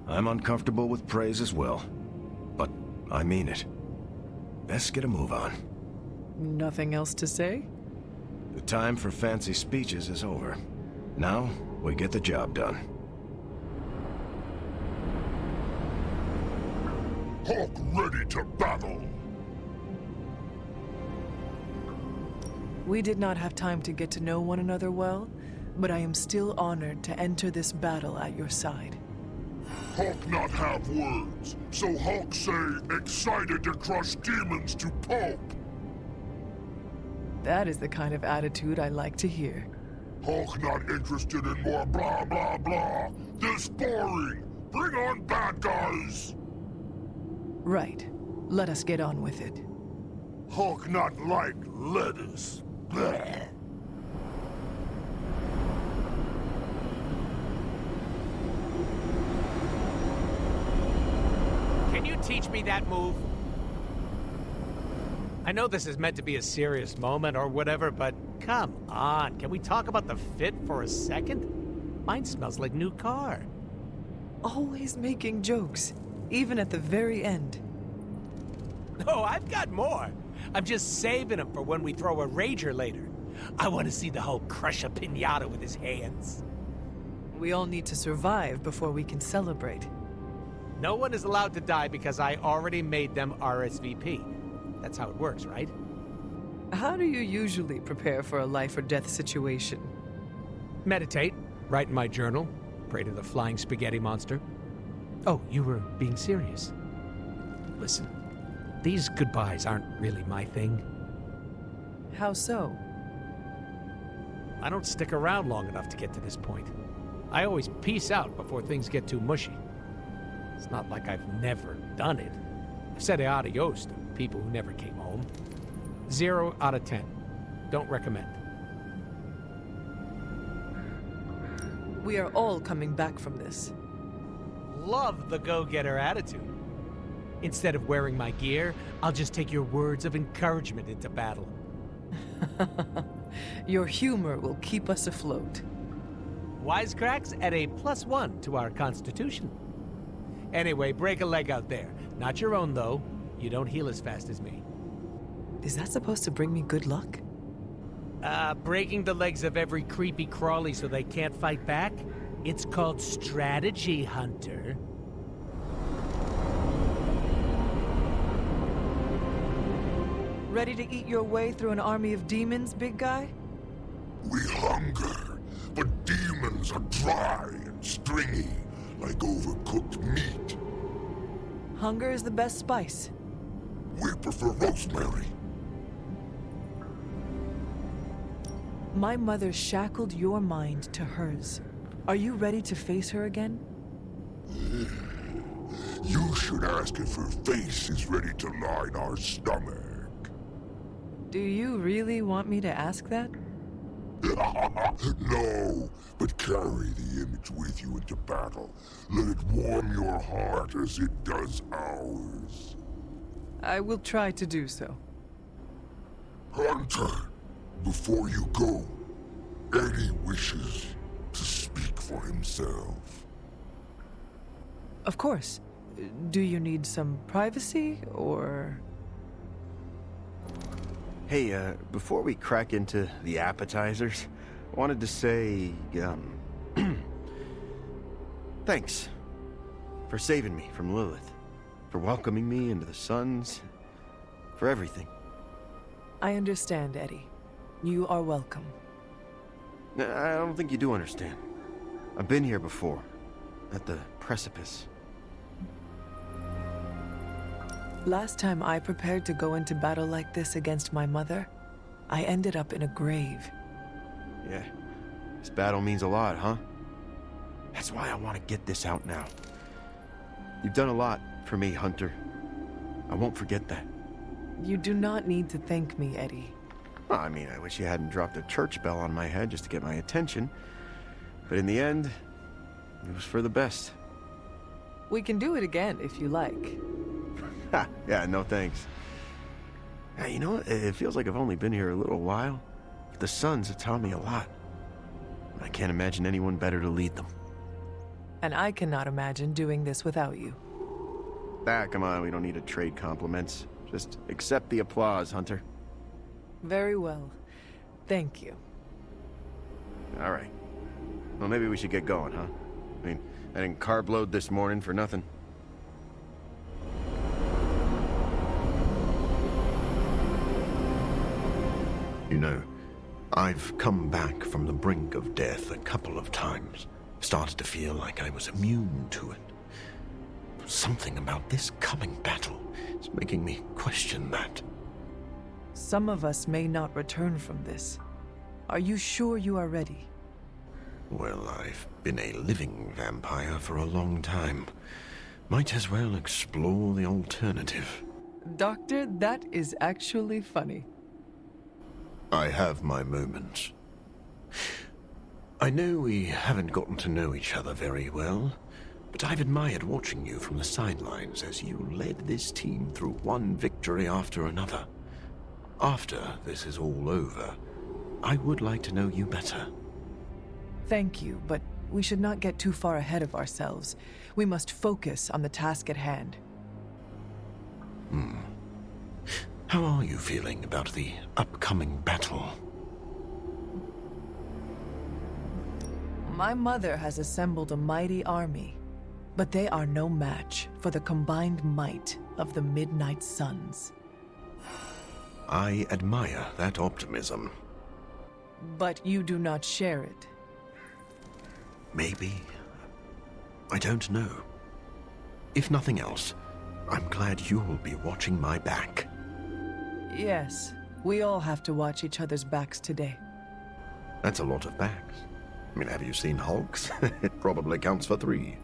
I'm uncomfortable with praise as well. But I mean it. Best get a move on. Nothing else to say? The time for fancy speeches is over. Now, we get the job done. Hulk ready to battle! We did not have time to get to know one another well, but I am still honored to enter this battle at your side. Hulk not have words, so Hulk say excited to crush demons to pulp. That is the kind of attitude I like to hear. Hulk not interested in more blah blah blah. This boring. Bring on bad guys. Right. Let us get on with it. Hulk not like lettuce. Blah. Can you teach me that move? I know this is meant to be a serious moment or whatever, but come on, can we talk about the fit for a second? Mine smells like new car. Always making jokes, even at the very end. No, I've got more. I'm just saving them for when we throw a rager later. I want to see the Hulk crush a piñata with his hands. We all need to survive before we can celebrate. No one is allowed to die because I already made them RSVP. That's how it works, right? How do you usually prepare for a life or death situation? Meditate, write in my journal, pray to the flying spaghetti monster. Oh, you were being serious. Listen, these goodbyes aren't really my thing. How so? I don't stick around long enough to get to this point. I always peace out before things get too mushy. It's not like I've never done it. I've said adios to people who never came home. 0 out of 10. Don't recommend. We are all coming back from this. Love the go-getter attitude. Instead of wearing my gear, I'll just take your words of encouragement into battle. Your humor will keep us afloat. Wisecracks at a +1 to our constitution. Anyway, break a leg out there. Not your own, though. You don't heal as fast as me. Is that supposed to bring me good luck? Breaking the legs of every creepy crawly so they can't fight back? It's called strategy, Hunter. Ready to eat your way through an army of demons, big guy? We hunger, but demons are dry and stringy, like overcooked meat. Hunger is the best spice. We prefer rosemary. My mother shackled your mind to hers. Are you ready to face her again? You should ask if her face is ready to line our stomach. Do you really want me to ask that? No, but carry the image with you into battle. Let it warm your heart as it does ours. I will try to do so. Hunter, before you go, Eddie wishes to speak for himself. Of course. Do you need some privacy, or...? Hey, before we crack into the appetizers, I wanted to say, thanks for saving me from Lilith, for welcoming me into the Suns, for everything. I understand, Eddie. You are welcome. I don't think you do understand. I've been here before, at the precipice. Last time I prepared to go into battle like this against my mother, I ended up in a grave. Yeah, this battle means a lot, huh? That's why I want to get this out now. You've done a lot for me, Hunter. I won't forget that. You do not need to thank me, Eddie. Well, I mean, I wish you hadn't dropped a church bell on my head just to get my attention. But in the end, it was for the best. We can do it again if you like. Ha! Yeah, no thanks. Hey, you know what? It feels like I've only been here a little while. But the Suns have taught me a lot. I can't imagine anyone better to lead them. And I cannot imagine doing this without you. Come on, we don't need to trade compliments. Just accept the applause, Hunter. Very well. Thank you. All right. Well, maybe we should get going, huh? I mean, I didn't carb load this morning for nothing. You know, I've come back from the brink of death a couple of times. Started to feel like I was immune to it. Something about this coming battle is making me question that. Some of us may not return from this. Are you sure you are ready? Well, I've been a living vampire for a long time. Might as well explore the alternative. Doctor, that is actually funny. I have my moments. I know we haven't gotten to know each other very well, but I've admired watching you from the sidelines as you led this team through one victory after another. After this is all over, I would like to know you better. Thank you, but we should not get too far ahead of ourselves. We must focus on the task at hand. How are you feeling about the upcoming battle? My mother has assembled a mighty army, but they are no match for the combined might of the Midnight Suns. I admire that optimism. But you do not share it. Maybe. I don't know. If nothing else, I'm glad you'll be watching my back. Yes, we all have to watch each other's backs today. That's a lot of backs. I mean, have you seen Hulk's? It probably counts for 3.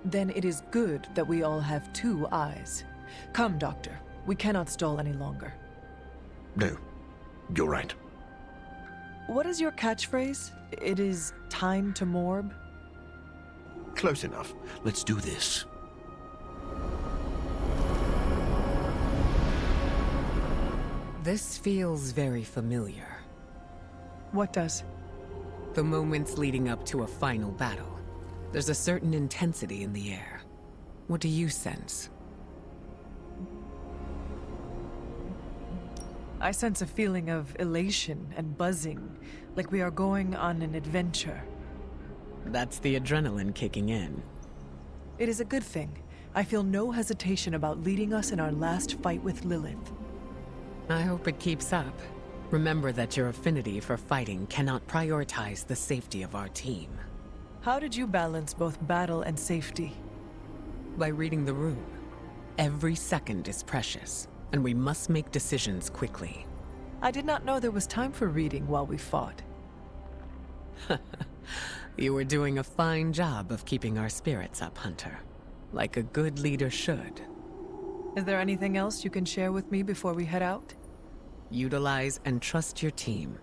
Then it is good that we all have 2 eyes. Come, Doctor. We cannot stall any longer. No, you're right. What is your catchphrase? It is time to morb? Close enough. Let's do this. This feels very familiar. What does? The moments leading up to a final battle. There's a certain intensity in the air. What do you sense? I sense a feeling of elation and buzzing, like we are going on an adventure. That's the adrenaline kicking in. It is a good thing. I feel no hesitation about leading us in our last fight with Lilith. I hope it keeps up. Remember that your affinity for fighting cannot prioritize the safety of our team. How did you balance both battle and safety? By reading the room. Every second is precious, and we must make decisions quickly. I did not know there was time for reading while we fought. You were doing a fine job of keeping our spirits up, Hunter. Like a good leader should. Is there anything else you can share with me before we head out? Utilize and trust your team.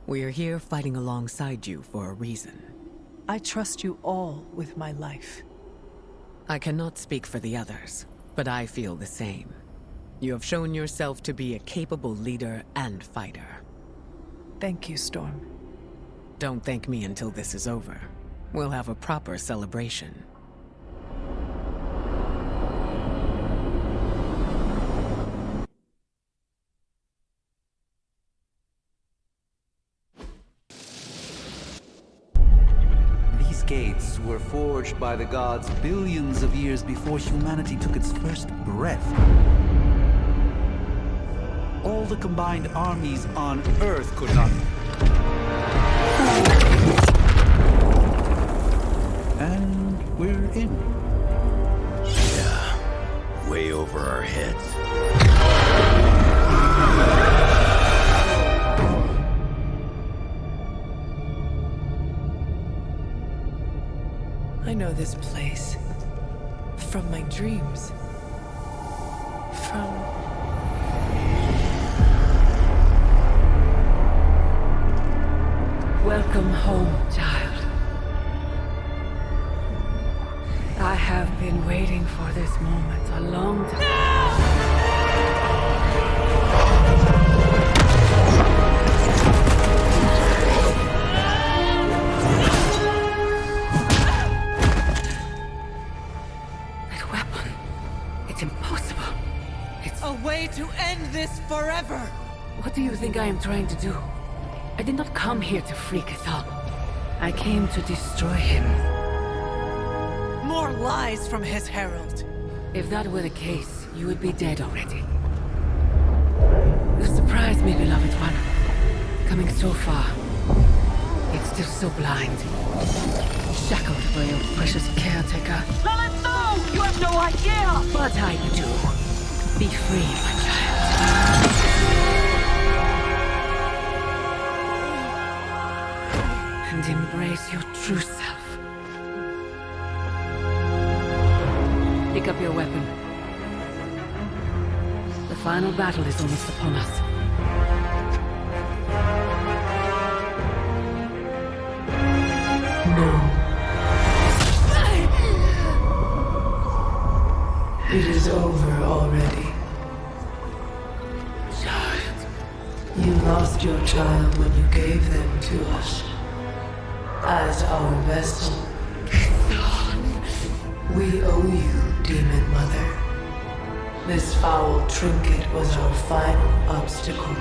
We are here fighting alongside you for a reason. I trust you all with my life. I cannot speak for the others, but I feel the same. You have shown yourself to be a capable leader and fighter. Thank you, Storm. Don't thank me until this is over. We'll have a proper celebration. These gates were forged by the gods billions of years before humanity took its first breath. All the combined armies on Earth could not... And we're in. Yeah, way over our heads. I know this place. From my dreams. Welcome home, child. I have been waiting for this moment a long time. That weapon, it's impossible. It's a way to end this forever! What do you think I am trying to do? I did not come here to free Cthulhu. I came to destroy him. More lies from his herald. If that were the case, you would be dead already. You surprised me, beloved one. Coming so far, yet still so blind. Shackled by your precious caretaker. Lilith, no! You have no idea! But I do. Be free, my child. And embrace your true self. Pick up your weapon. The final battle is almost upon us. No. It is over already. Child. You lost your child when you gave them to us. As our vessel. We owe you, Demon Mother. This foul trinket was our final obstacle.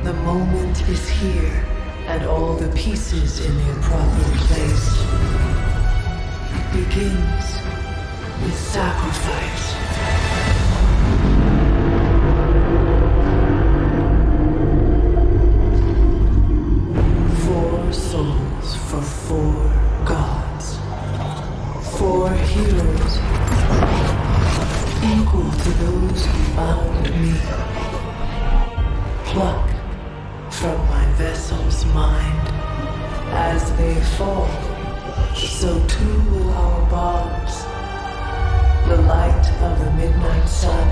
The moment is here, and all the pieces in their proper place. It begins with sacrifice. Four souls for 4 gods. 4 heroes, equal to those who found me. Pluck from my vessel's mind. As they fall, so too will our bonds. The light of the midnight sun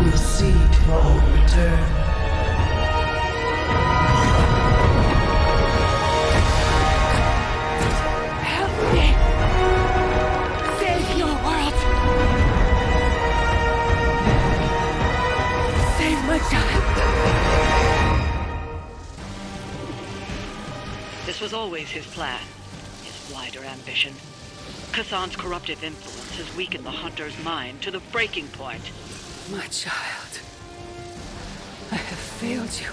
will see to our return. This was always his plan, his wider ambition. K'San's corruptive influence has weakened the Hunter's mind to the breaking point. My child, I have failed you.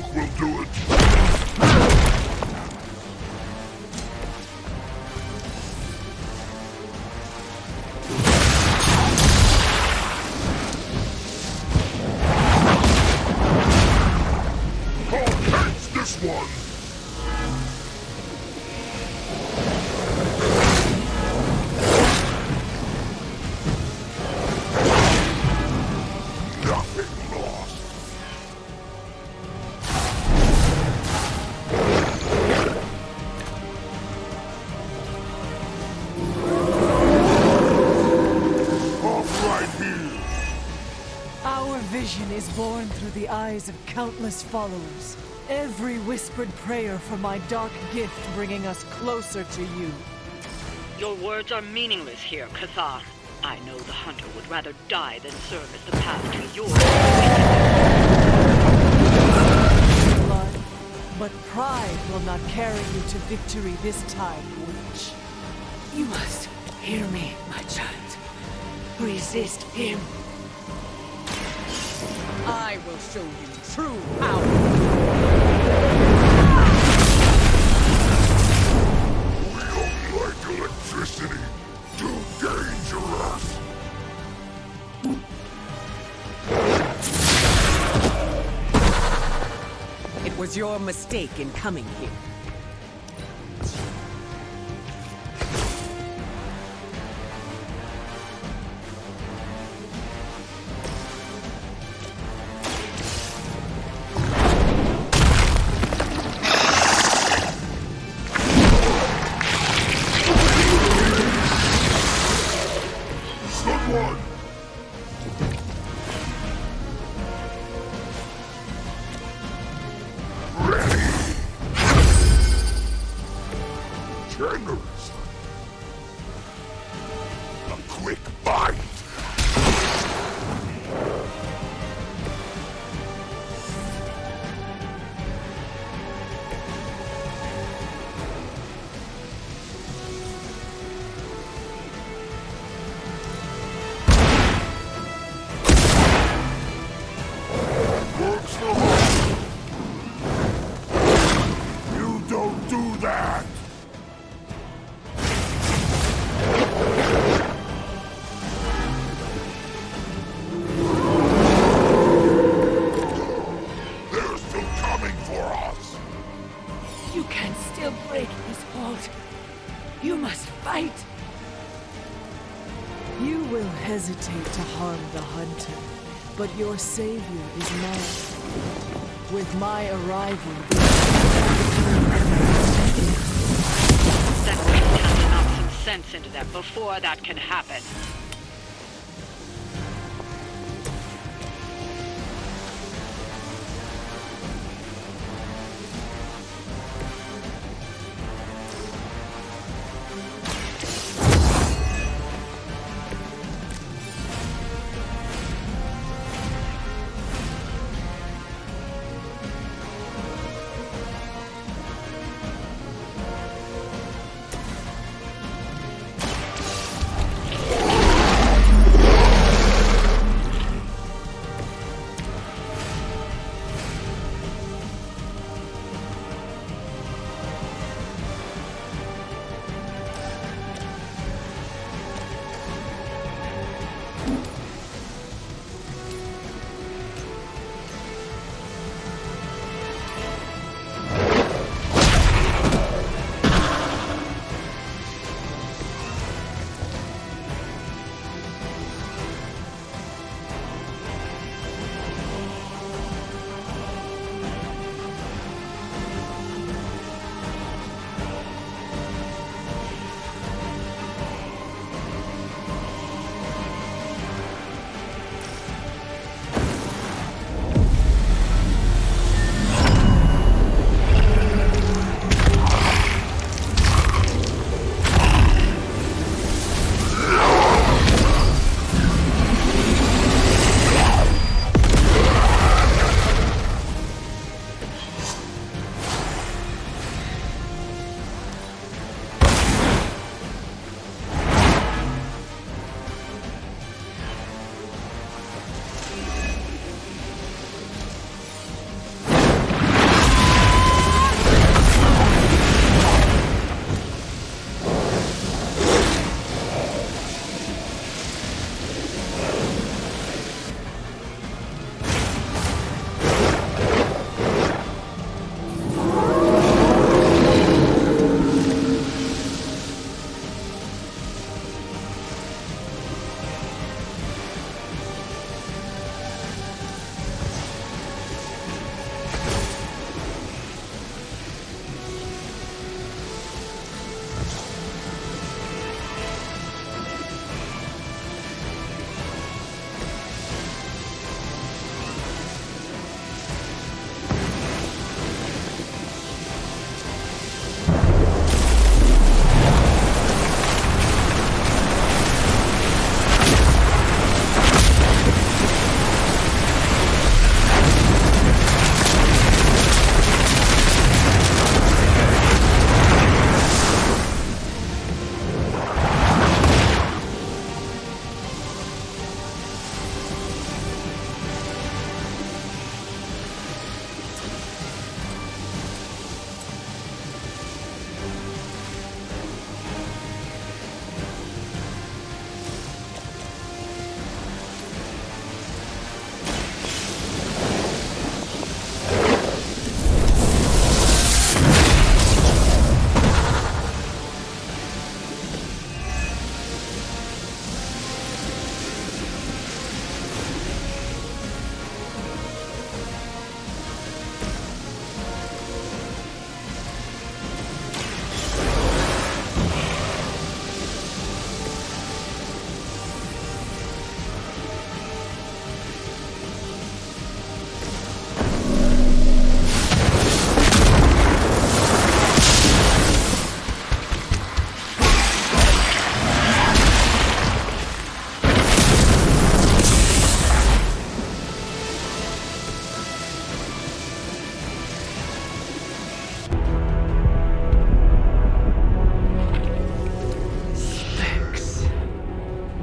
smoke will do it. This one! Nothing lost. Off right here! Our vision is born through the eyes of countless followers. Every whispered prayer for my dark gift bringing us closer to you. Your words are meaningless here, Cathar. I know the Hunter would rather die than serve as the path to your blood, but pride will not carry you to victory this time, witch. You must hear me, my child. Resist him. I will show you true power. Like electricity, too dangerous. It was your mistake in coming here. Generous. A quick bite. Works for home. You don't do that. They're still coming for us. You can still break his hold. You must fight. You will hesitate to harm the Hunter, but your savior is mine. With my arrival, Then we have to knock some sense into them before that can happen.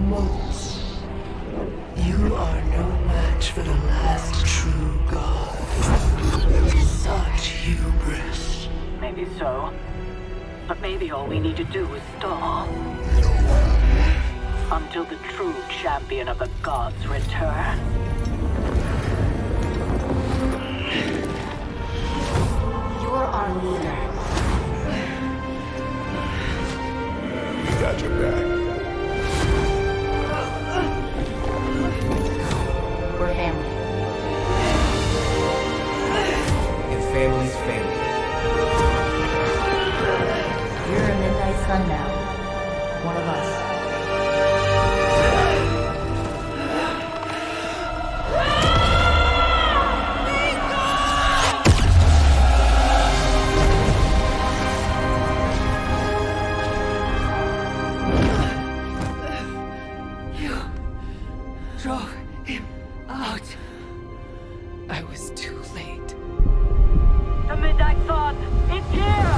motes. You are no match for the last true god. Such hubris. Maybe so. But maybe all we need to do is stall. Until the true champion of the gods return. You're our leader. We got your back. We're family. And family's family. You're a midnight sun now. One of us. Drove him out. I was too late. The Midnight Sun! It's here!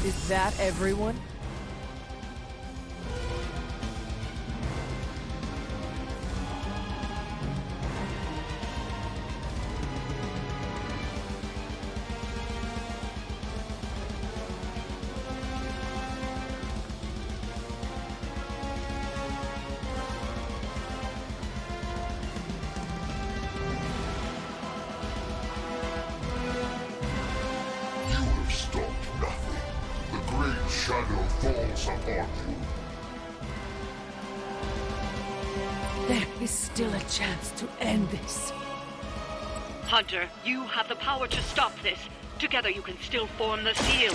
Is that everyone? You have stopped nothing. The great shadow falls upon you. There is still a chance to end this. Hunter, you have the power to stop this. Together you can still form the seal.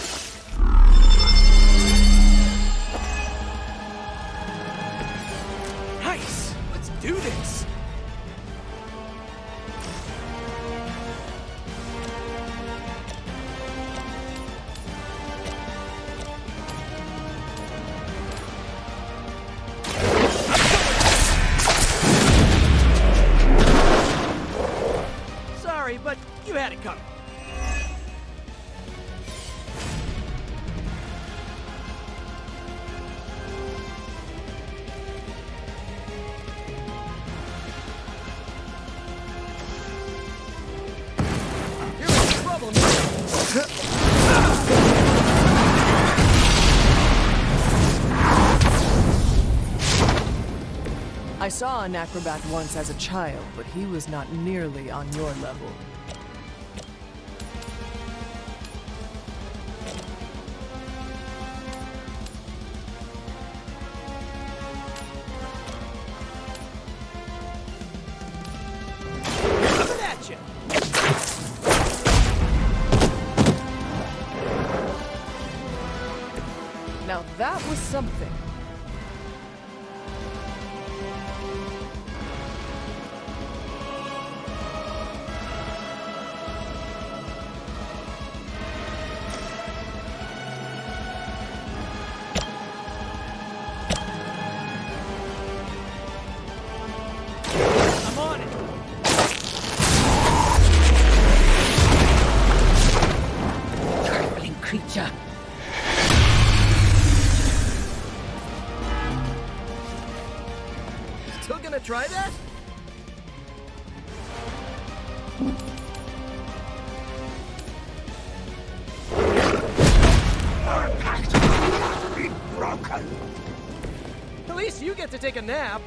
Nice! Let's do this! Sorry, but you had it coming. You're in trouble, I saw an acrobat once as a child, but he was not nearly on your level. Coming at you! Now that was something. I'm on it! Trifling creature. Still gonna try that? least you get to take a nap.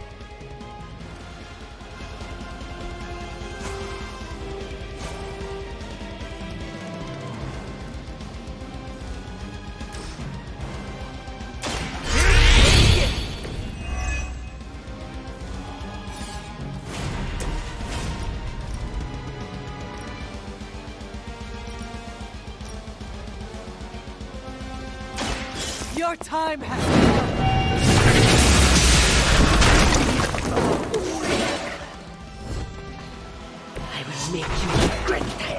Your time has come. I will make you regret that.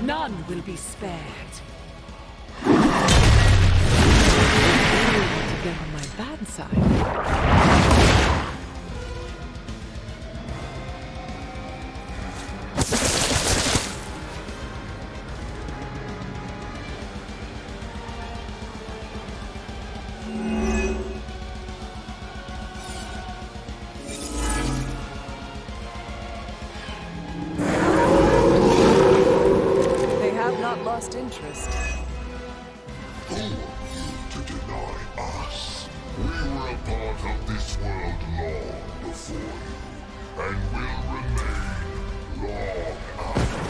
None will be spared. You want to get on my bad side. Lost interest. Who are you to deny us? We were a part of this world long before you, and will remain long after.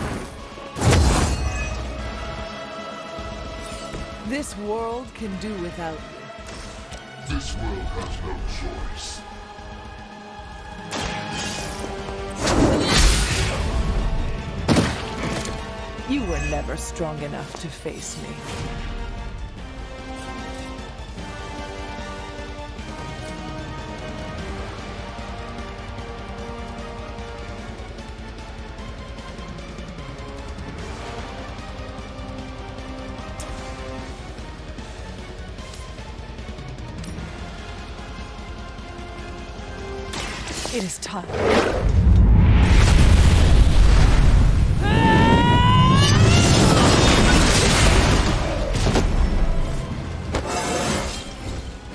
This world can do without you. This world has no choice. You were never strong enough to face me. It is time.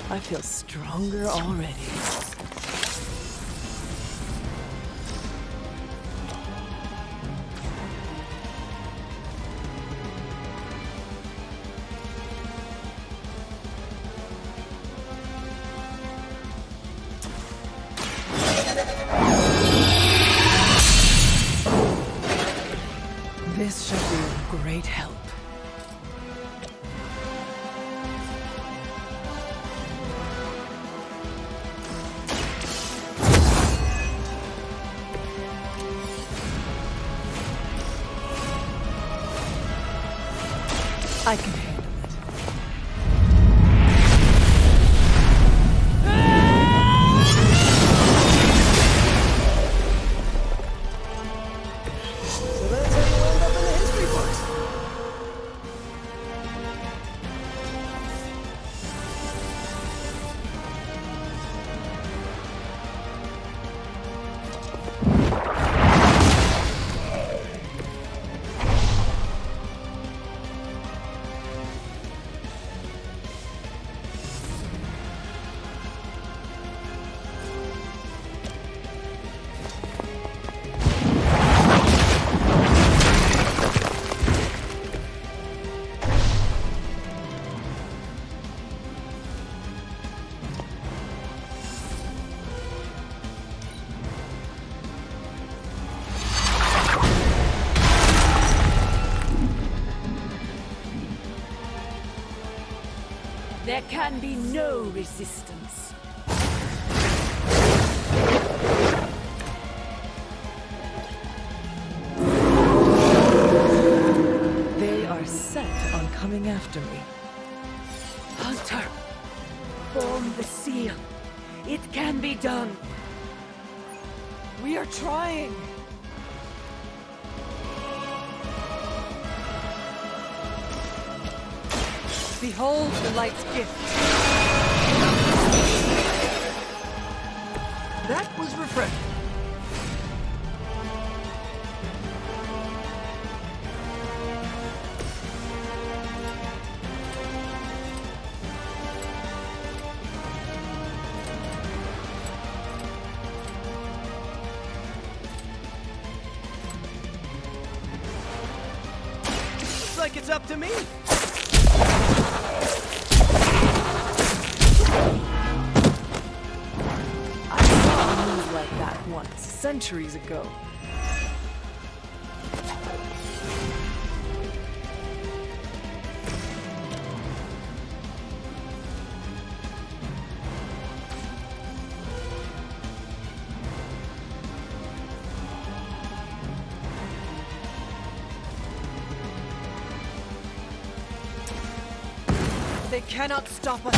I feel stronger already. This should be of great help. I can handle it. So that's how you end up in the history books. There can be no resistance. after me. Hunter! Form the seal. It can be done. We are trying. Behold the light's gift. That was refreshing. Looks like it's up to me. Like that once, centuries ago. They cannot stop us.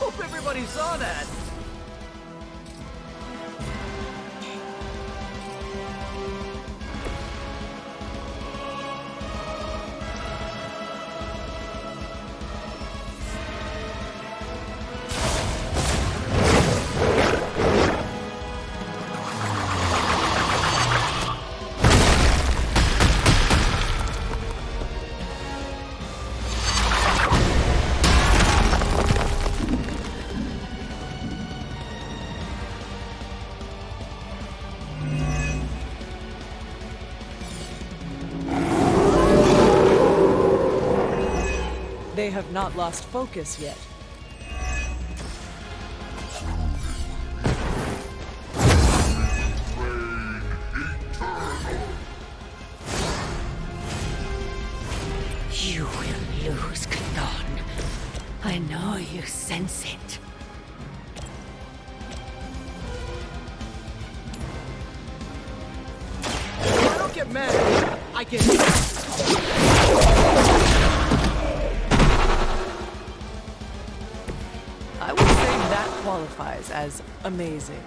Hope everybody saw that. They have not lost focus yet. You will lose, Chthon. I know you sense it. I don't get mad. I can. I would say that qualifies as amazing.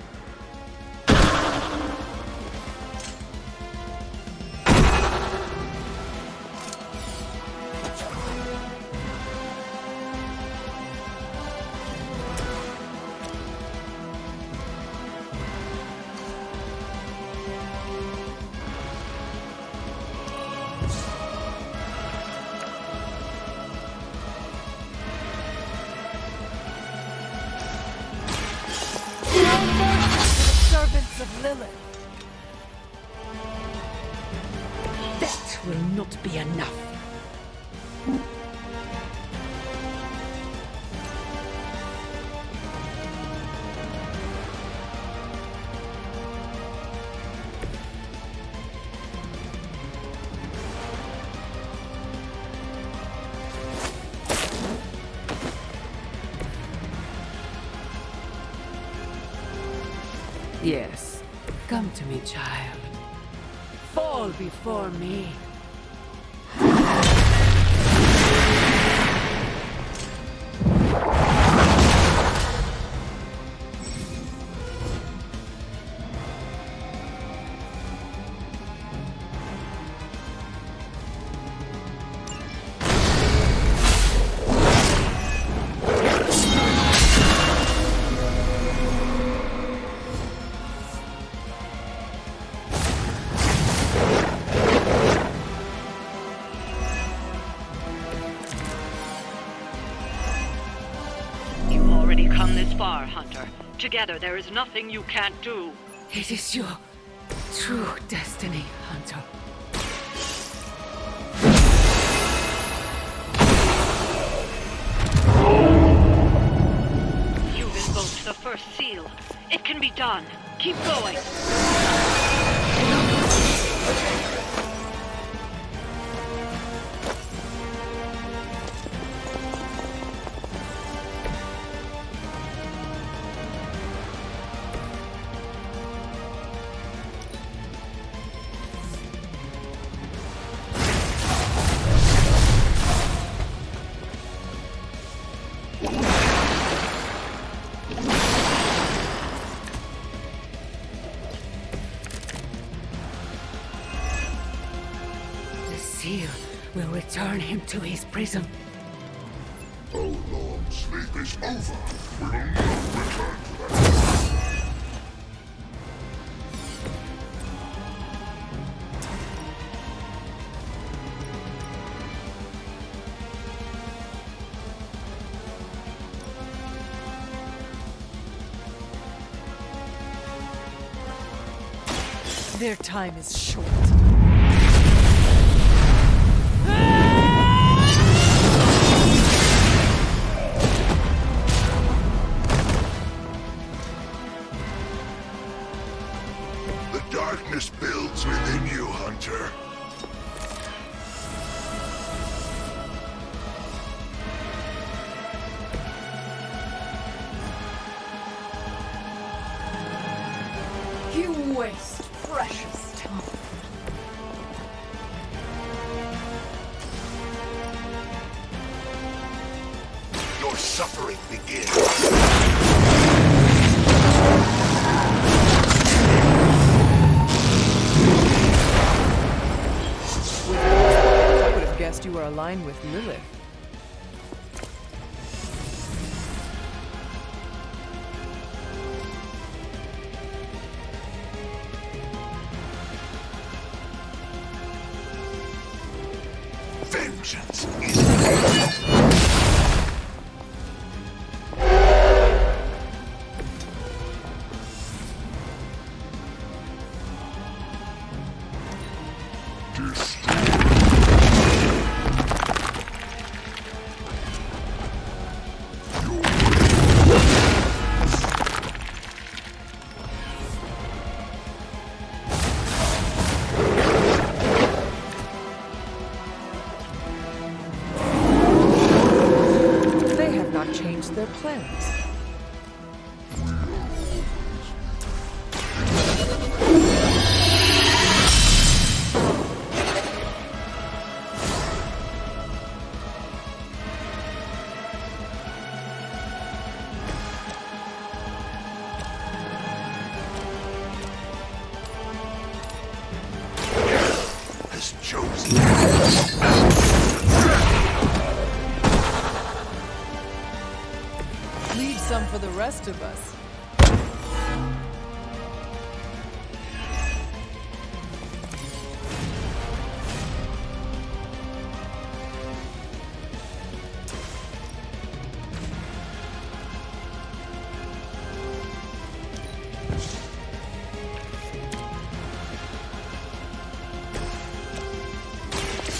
Servants of Lilith. That will not be enough. Yes, come to me, child. Fall before me. Far, Hunter. Together, there is nothing you can't do. It is your true destiny, Hunter. You've invoked the first seal. It can be done. Keep going. will return him to his prison. Oh Lord, sleep is over. We will not return to that. Their time is short. The darkness builds within you, Hunter. You waste precious time. Your suffering begins. I would have guessed you were aligned with Lilith. Vengeance is They have not changed their plans. has chosen. Leave some for the rest of us.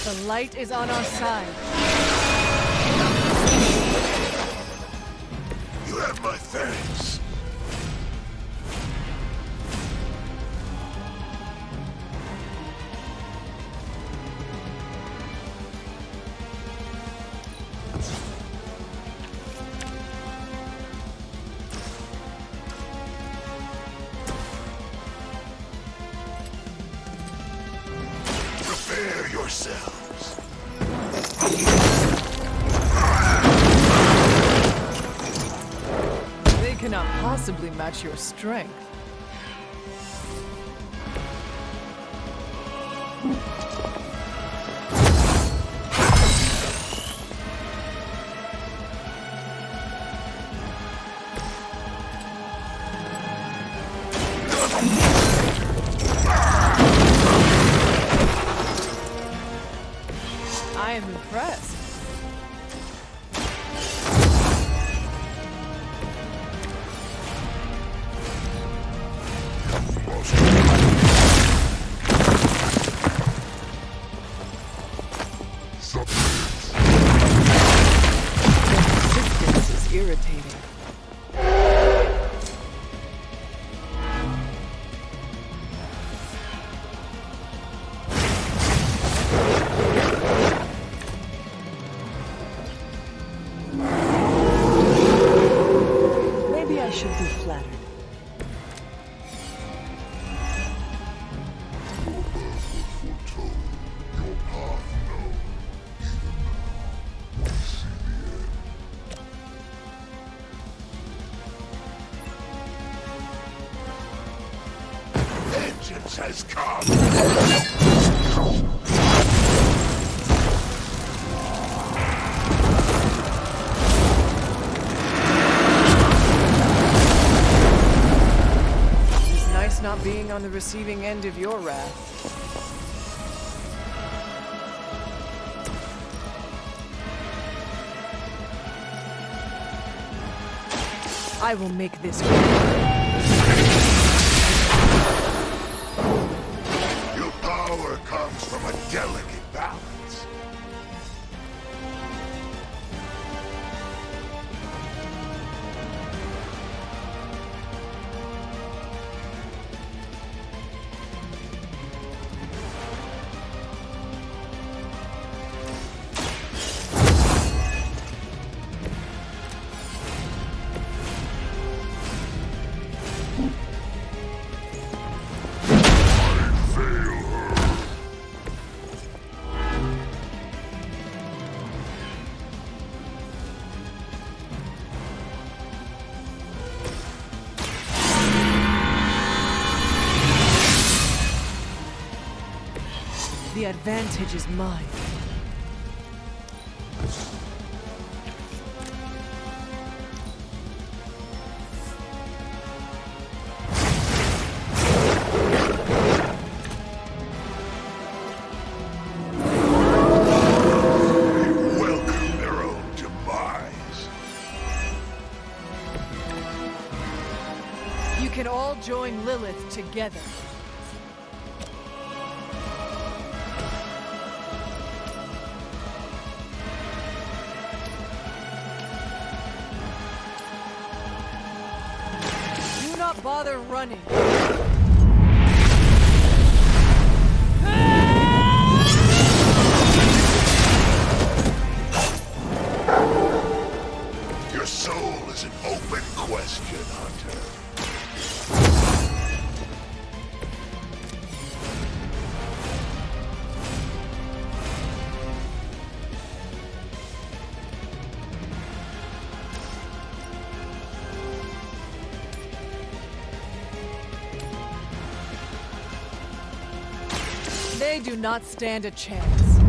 The light is on our side. You have my thanks. Prepare yourselves. They cannot possibly match your strength. I am impressed. This is irritating. Maybe I should be flattered. Your birth was foretold, your path known. Even now, we see the end. Vengeance has come! being on the receiving end of your wrath. I will make this work. Your power comes from a delicate balance. The advantage is mine. Welcome their own demise. You can all join Lilith together. Do not bother running. Your soul is an open question, Hunter. They do not stand a chance.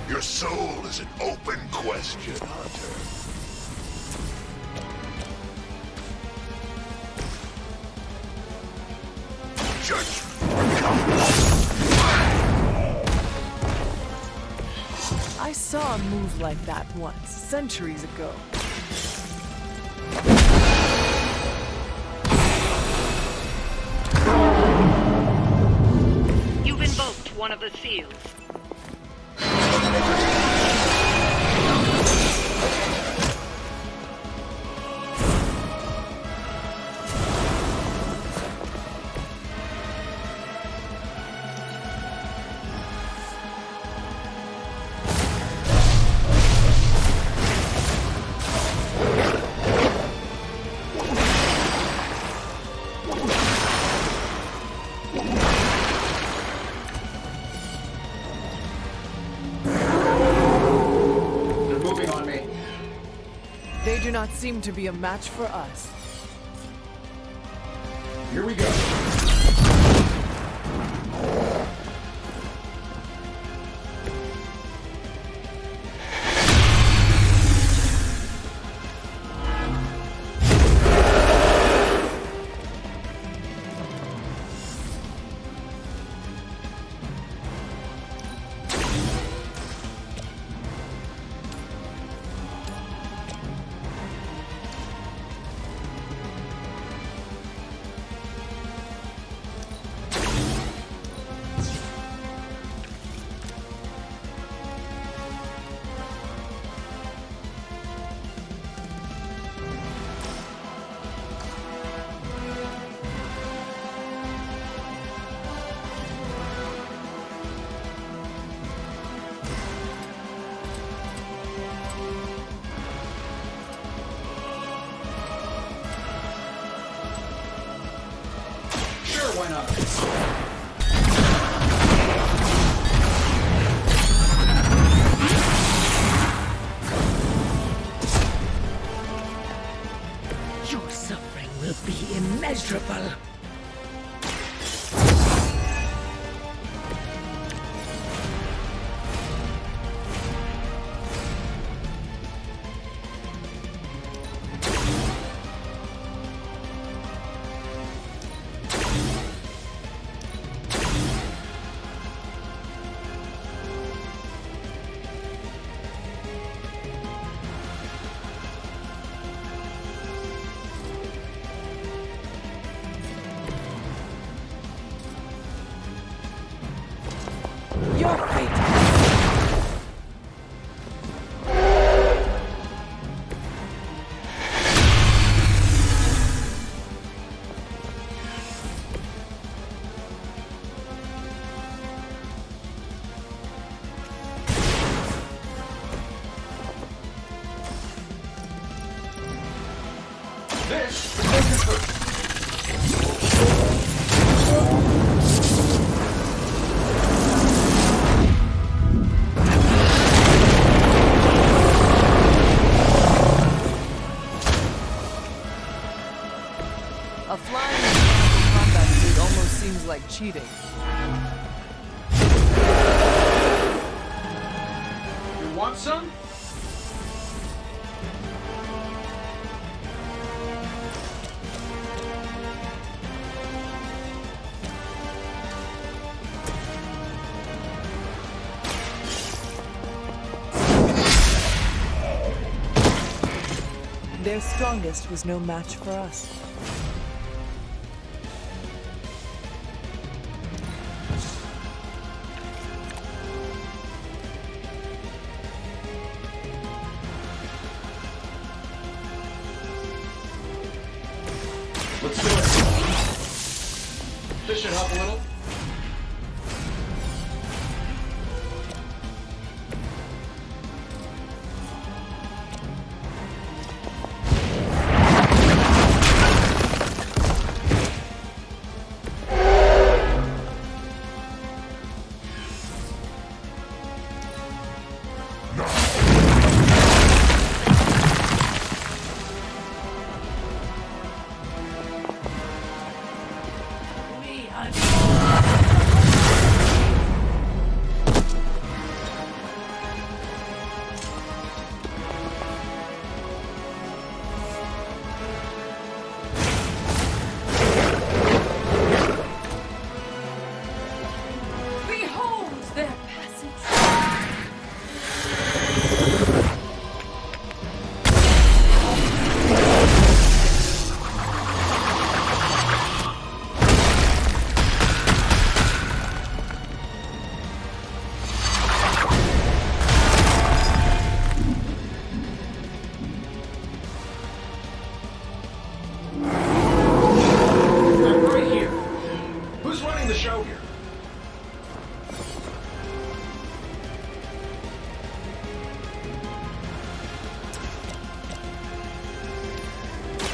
Your soul is an open question, Hunter. I saw a move like that once, centuries ago. You've invoked one of the seals. They do not seem to be a match for us. Here we go. Why not? Your suffering will be immeasurable. Your fate. A flying mechanical combat suit almost seems like cheating. You want some? Their strongest was no match for us. Let's do it. This should help a little.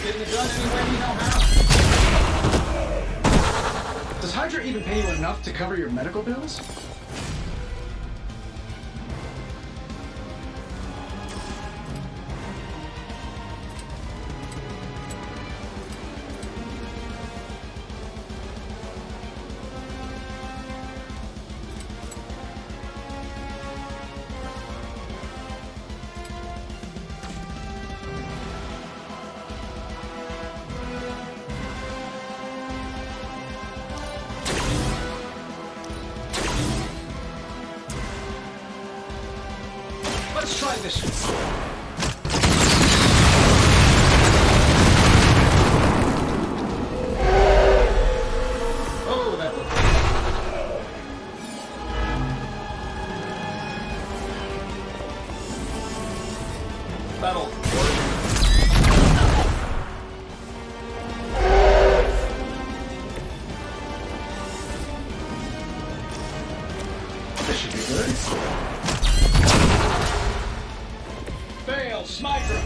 Getting it done any way you know how. Does Hydra even pay you enough to cover your medical bills? Let's try this one. Oh, that looked good. That'll work. This should be good. Fail, Smydra!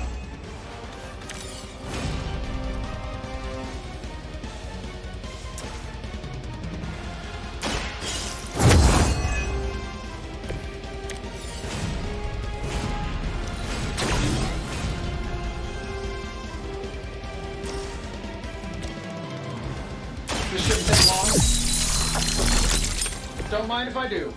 This shouldn't take long. Don't mind if I do.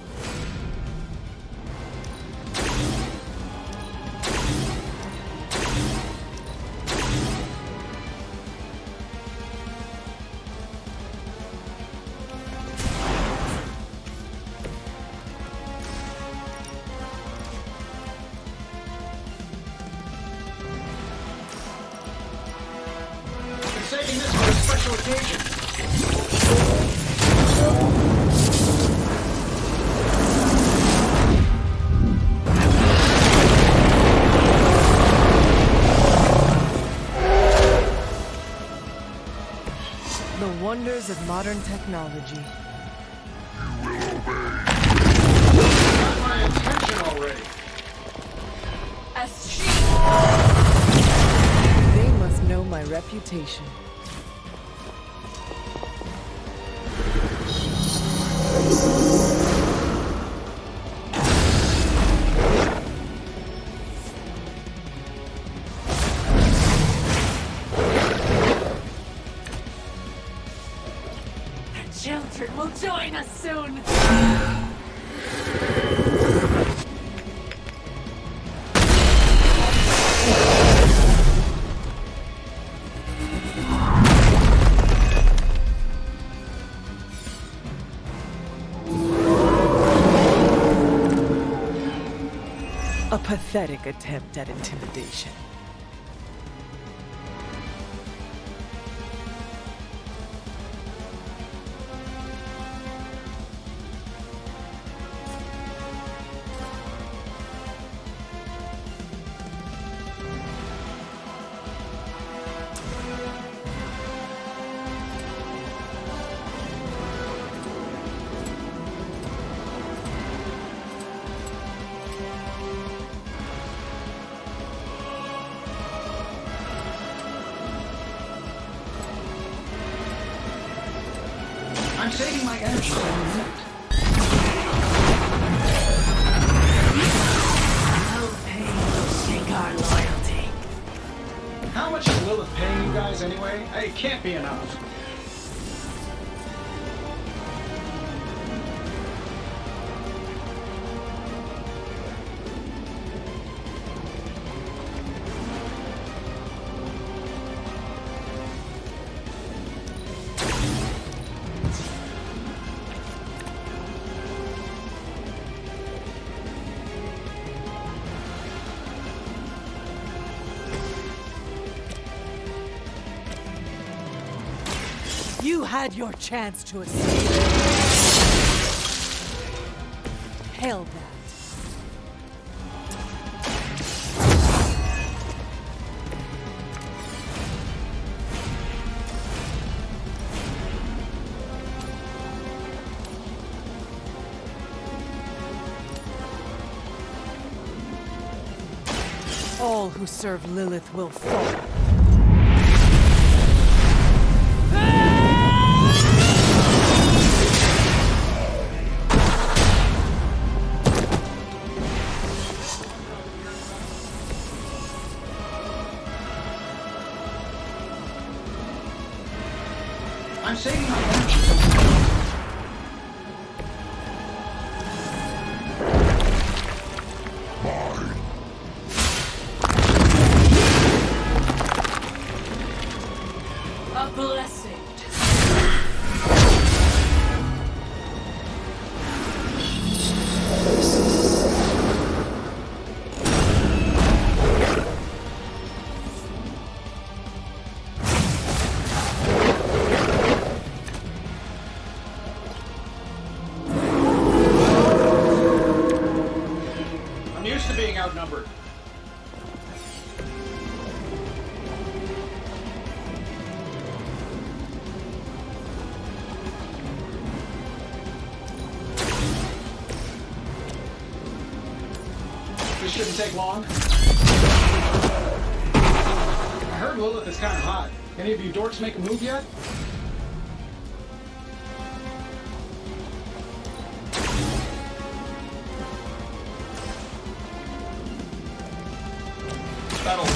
Saving this for a special occasion. modern technology. Got my attention already. They must know my reputation. Children will join us soon! A pathetic attempt at intimidation. I'm saving my energy for a minute. No pain will shake our loyalty. How much is Lilith paying you guys anyway? Hey, it can't be enough. You had your chance to escape. Hail that. All who serve Lilith will fall. I'm saving my energy. A blessing. I'm used to being outnumbered. This shouldn't take long. I heard Lilith is kind of hot. Any of you dorks make a move yet? That'll work.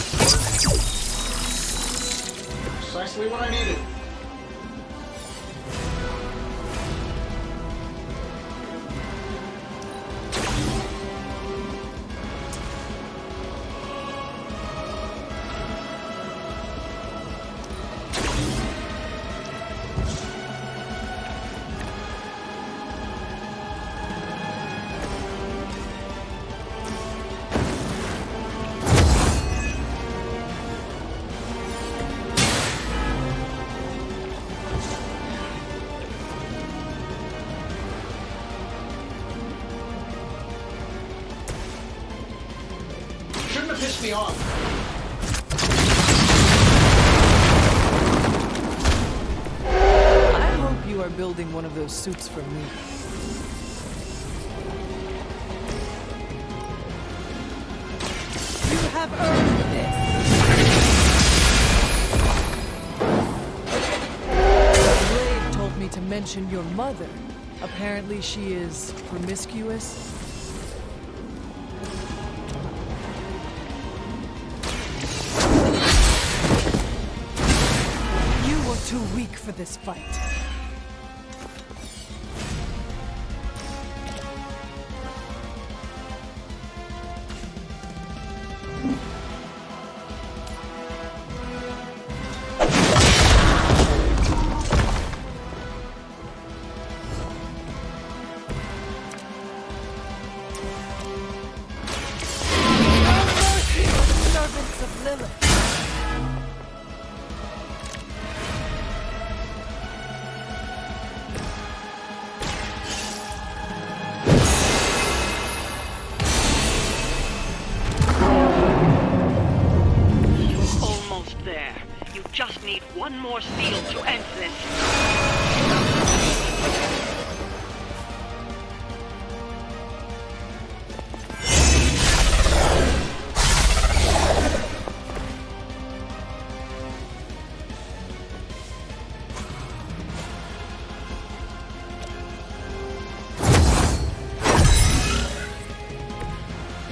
Precisely what I needed. Shouldn't have pissed me off. I hope you are building one of those suits for me. You have earned this! Blade told me to mention your mother. Apparently she is promiscuous. You were too weak for this fight. Servants of Lilith. You're almost there. You just need one more seal to end this.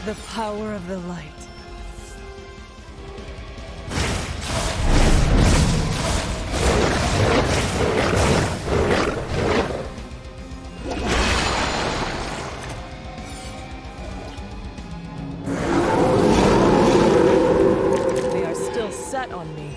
The power of the light. They are still set on me.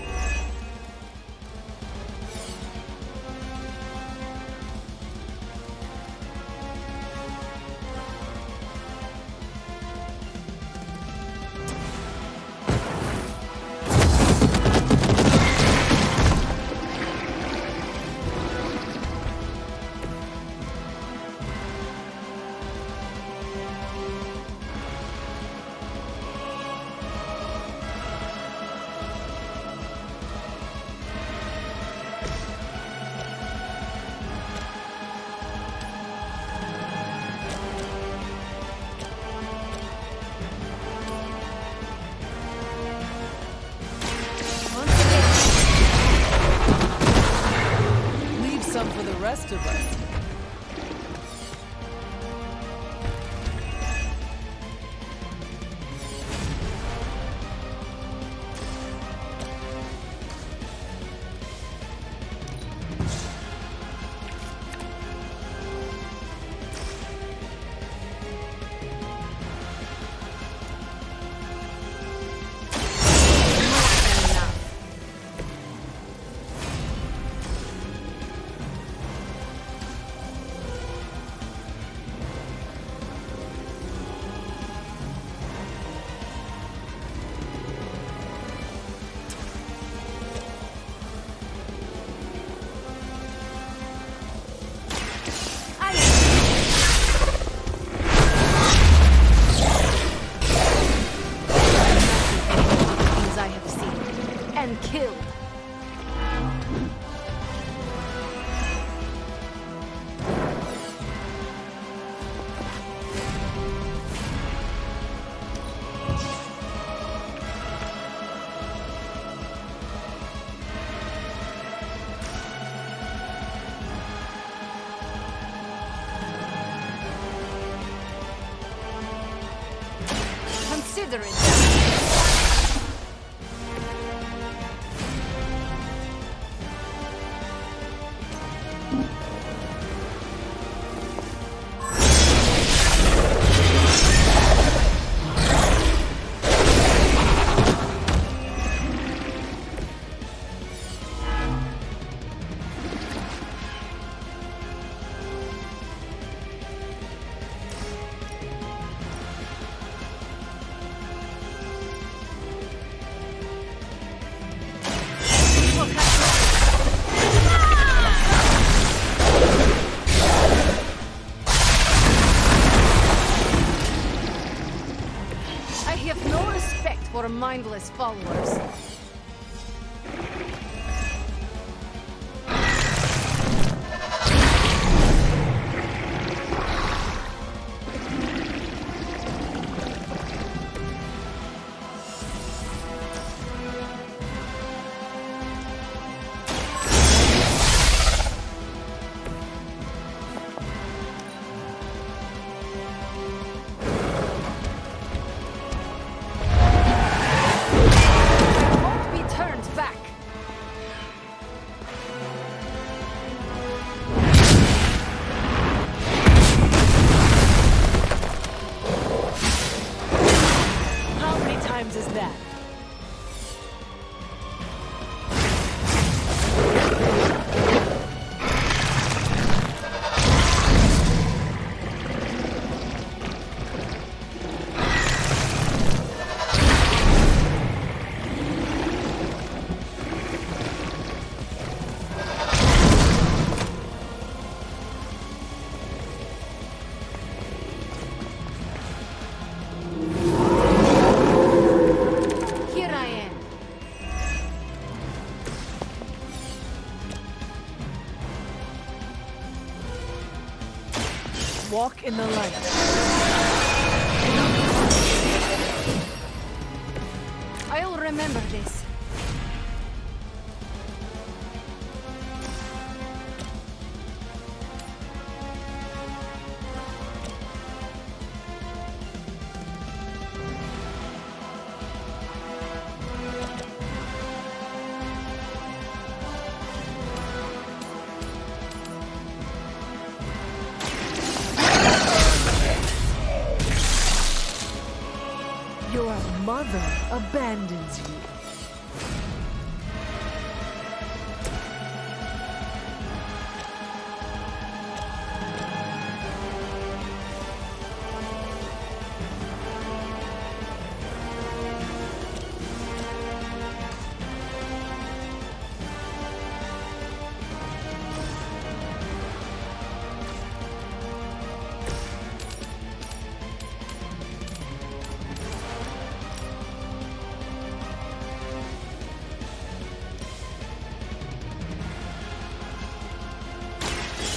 Leave some for the rest of us. And killed. Consider it. For mindless followers. that. Walk in the light. I'll remember this. Your mother abandons you.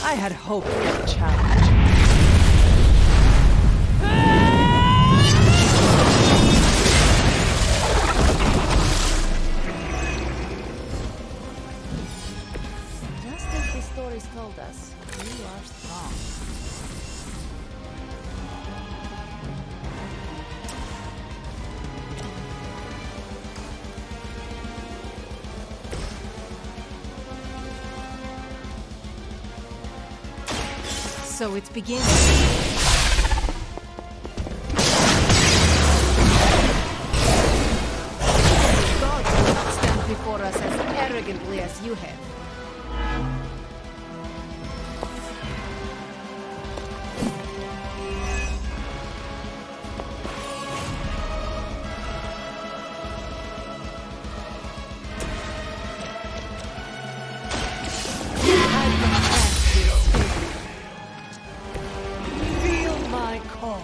I had hoped for a challenge. Just as the stories told us, you are strong. So it begins. Gods will not stand before us as arrogantly as you have. Feel my call.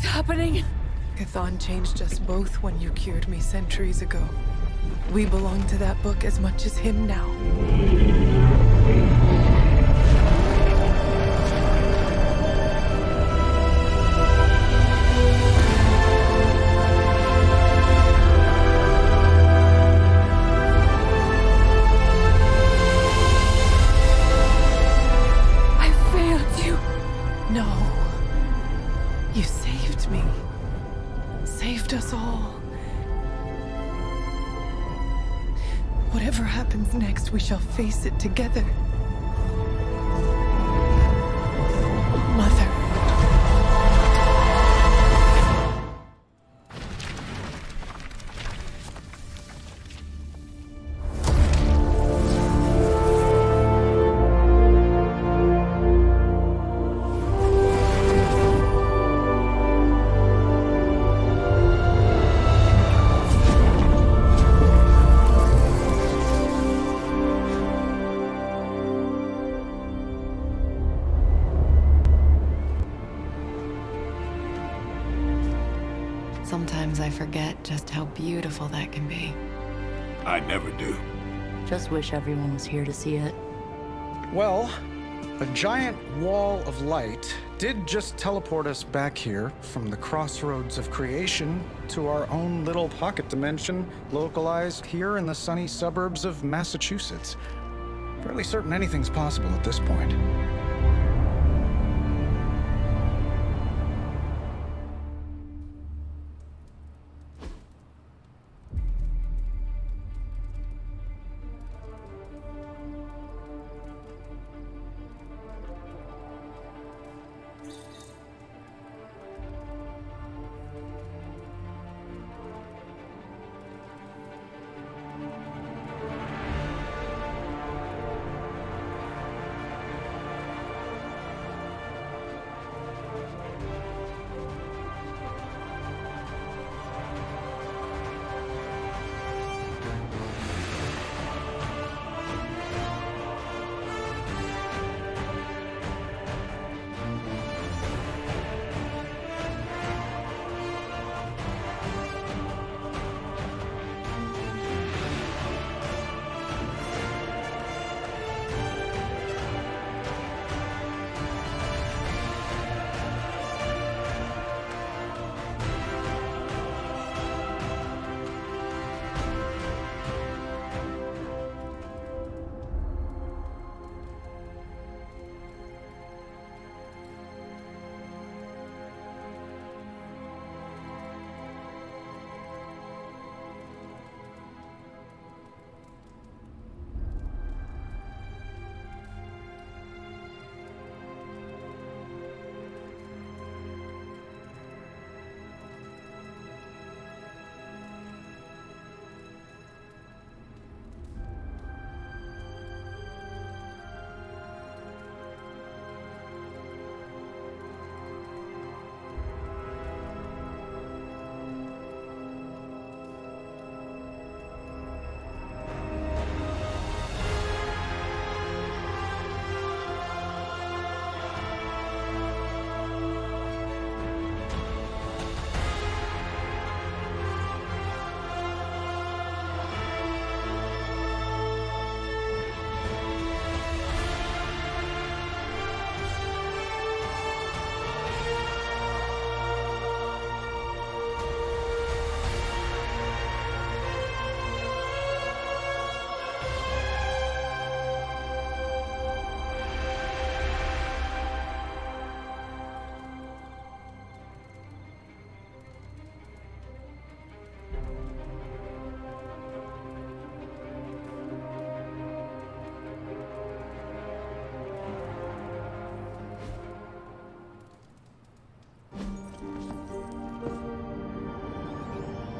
What's happening? Chthon changed us both when you cured me centuries ago. We belong to that book as much as him now. No. You saved me. Saved us all. Whatever happens next, we shall face it together. Mother. Sometimes I forget just how beautiful that can be. I never do. Just wish everyone was here to see it. Well, a giant wall of light did just teleport us back here from the crossroads of creation to our own little pocket dimension localized here in the sunny suburbs of Massachusetts. Fairly certain anything's possible at this point.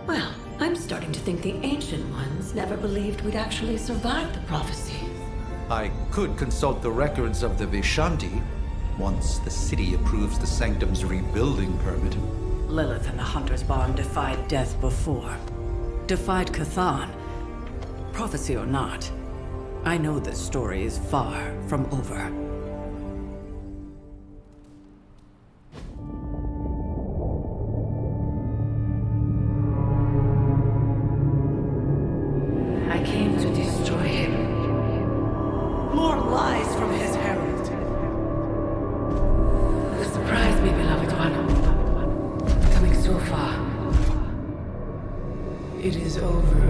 Well, I'm starting to think the Ancient Ones never believed we'd actually survive the prophecy. I could consult the records of the Vishanti once the city approves the Sanctum's rebuilding permit. Lilith and the Hunter's Bond defied death before. Defied Chthon. Prophecy or not, I know this story is far from over. over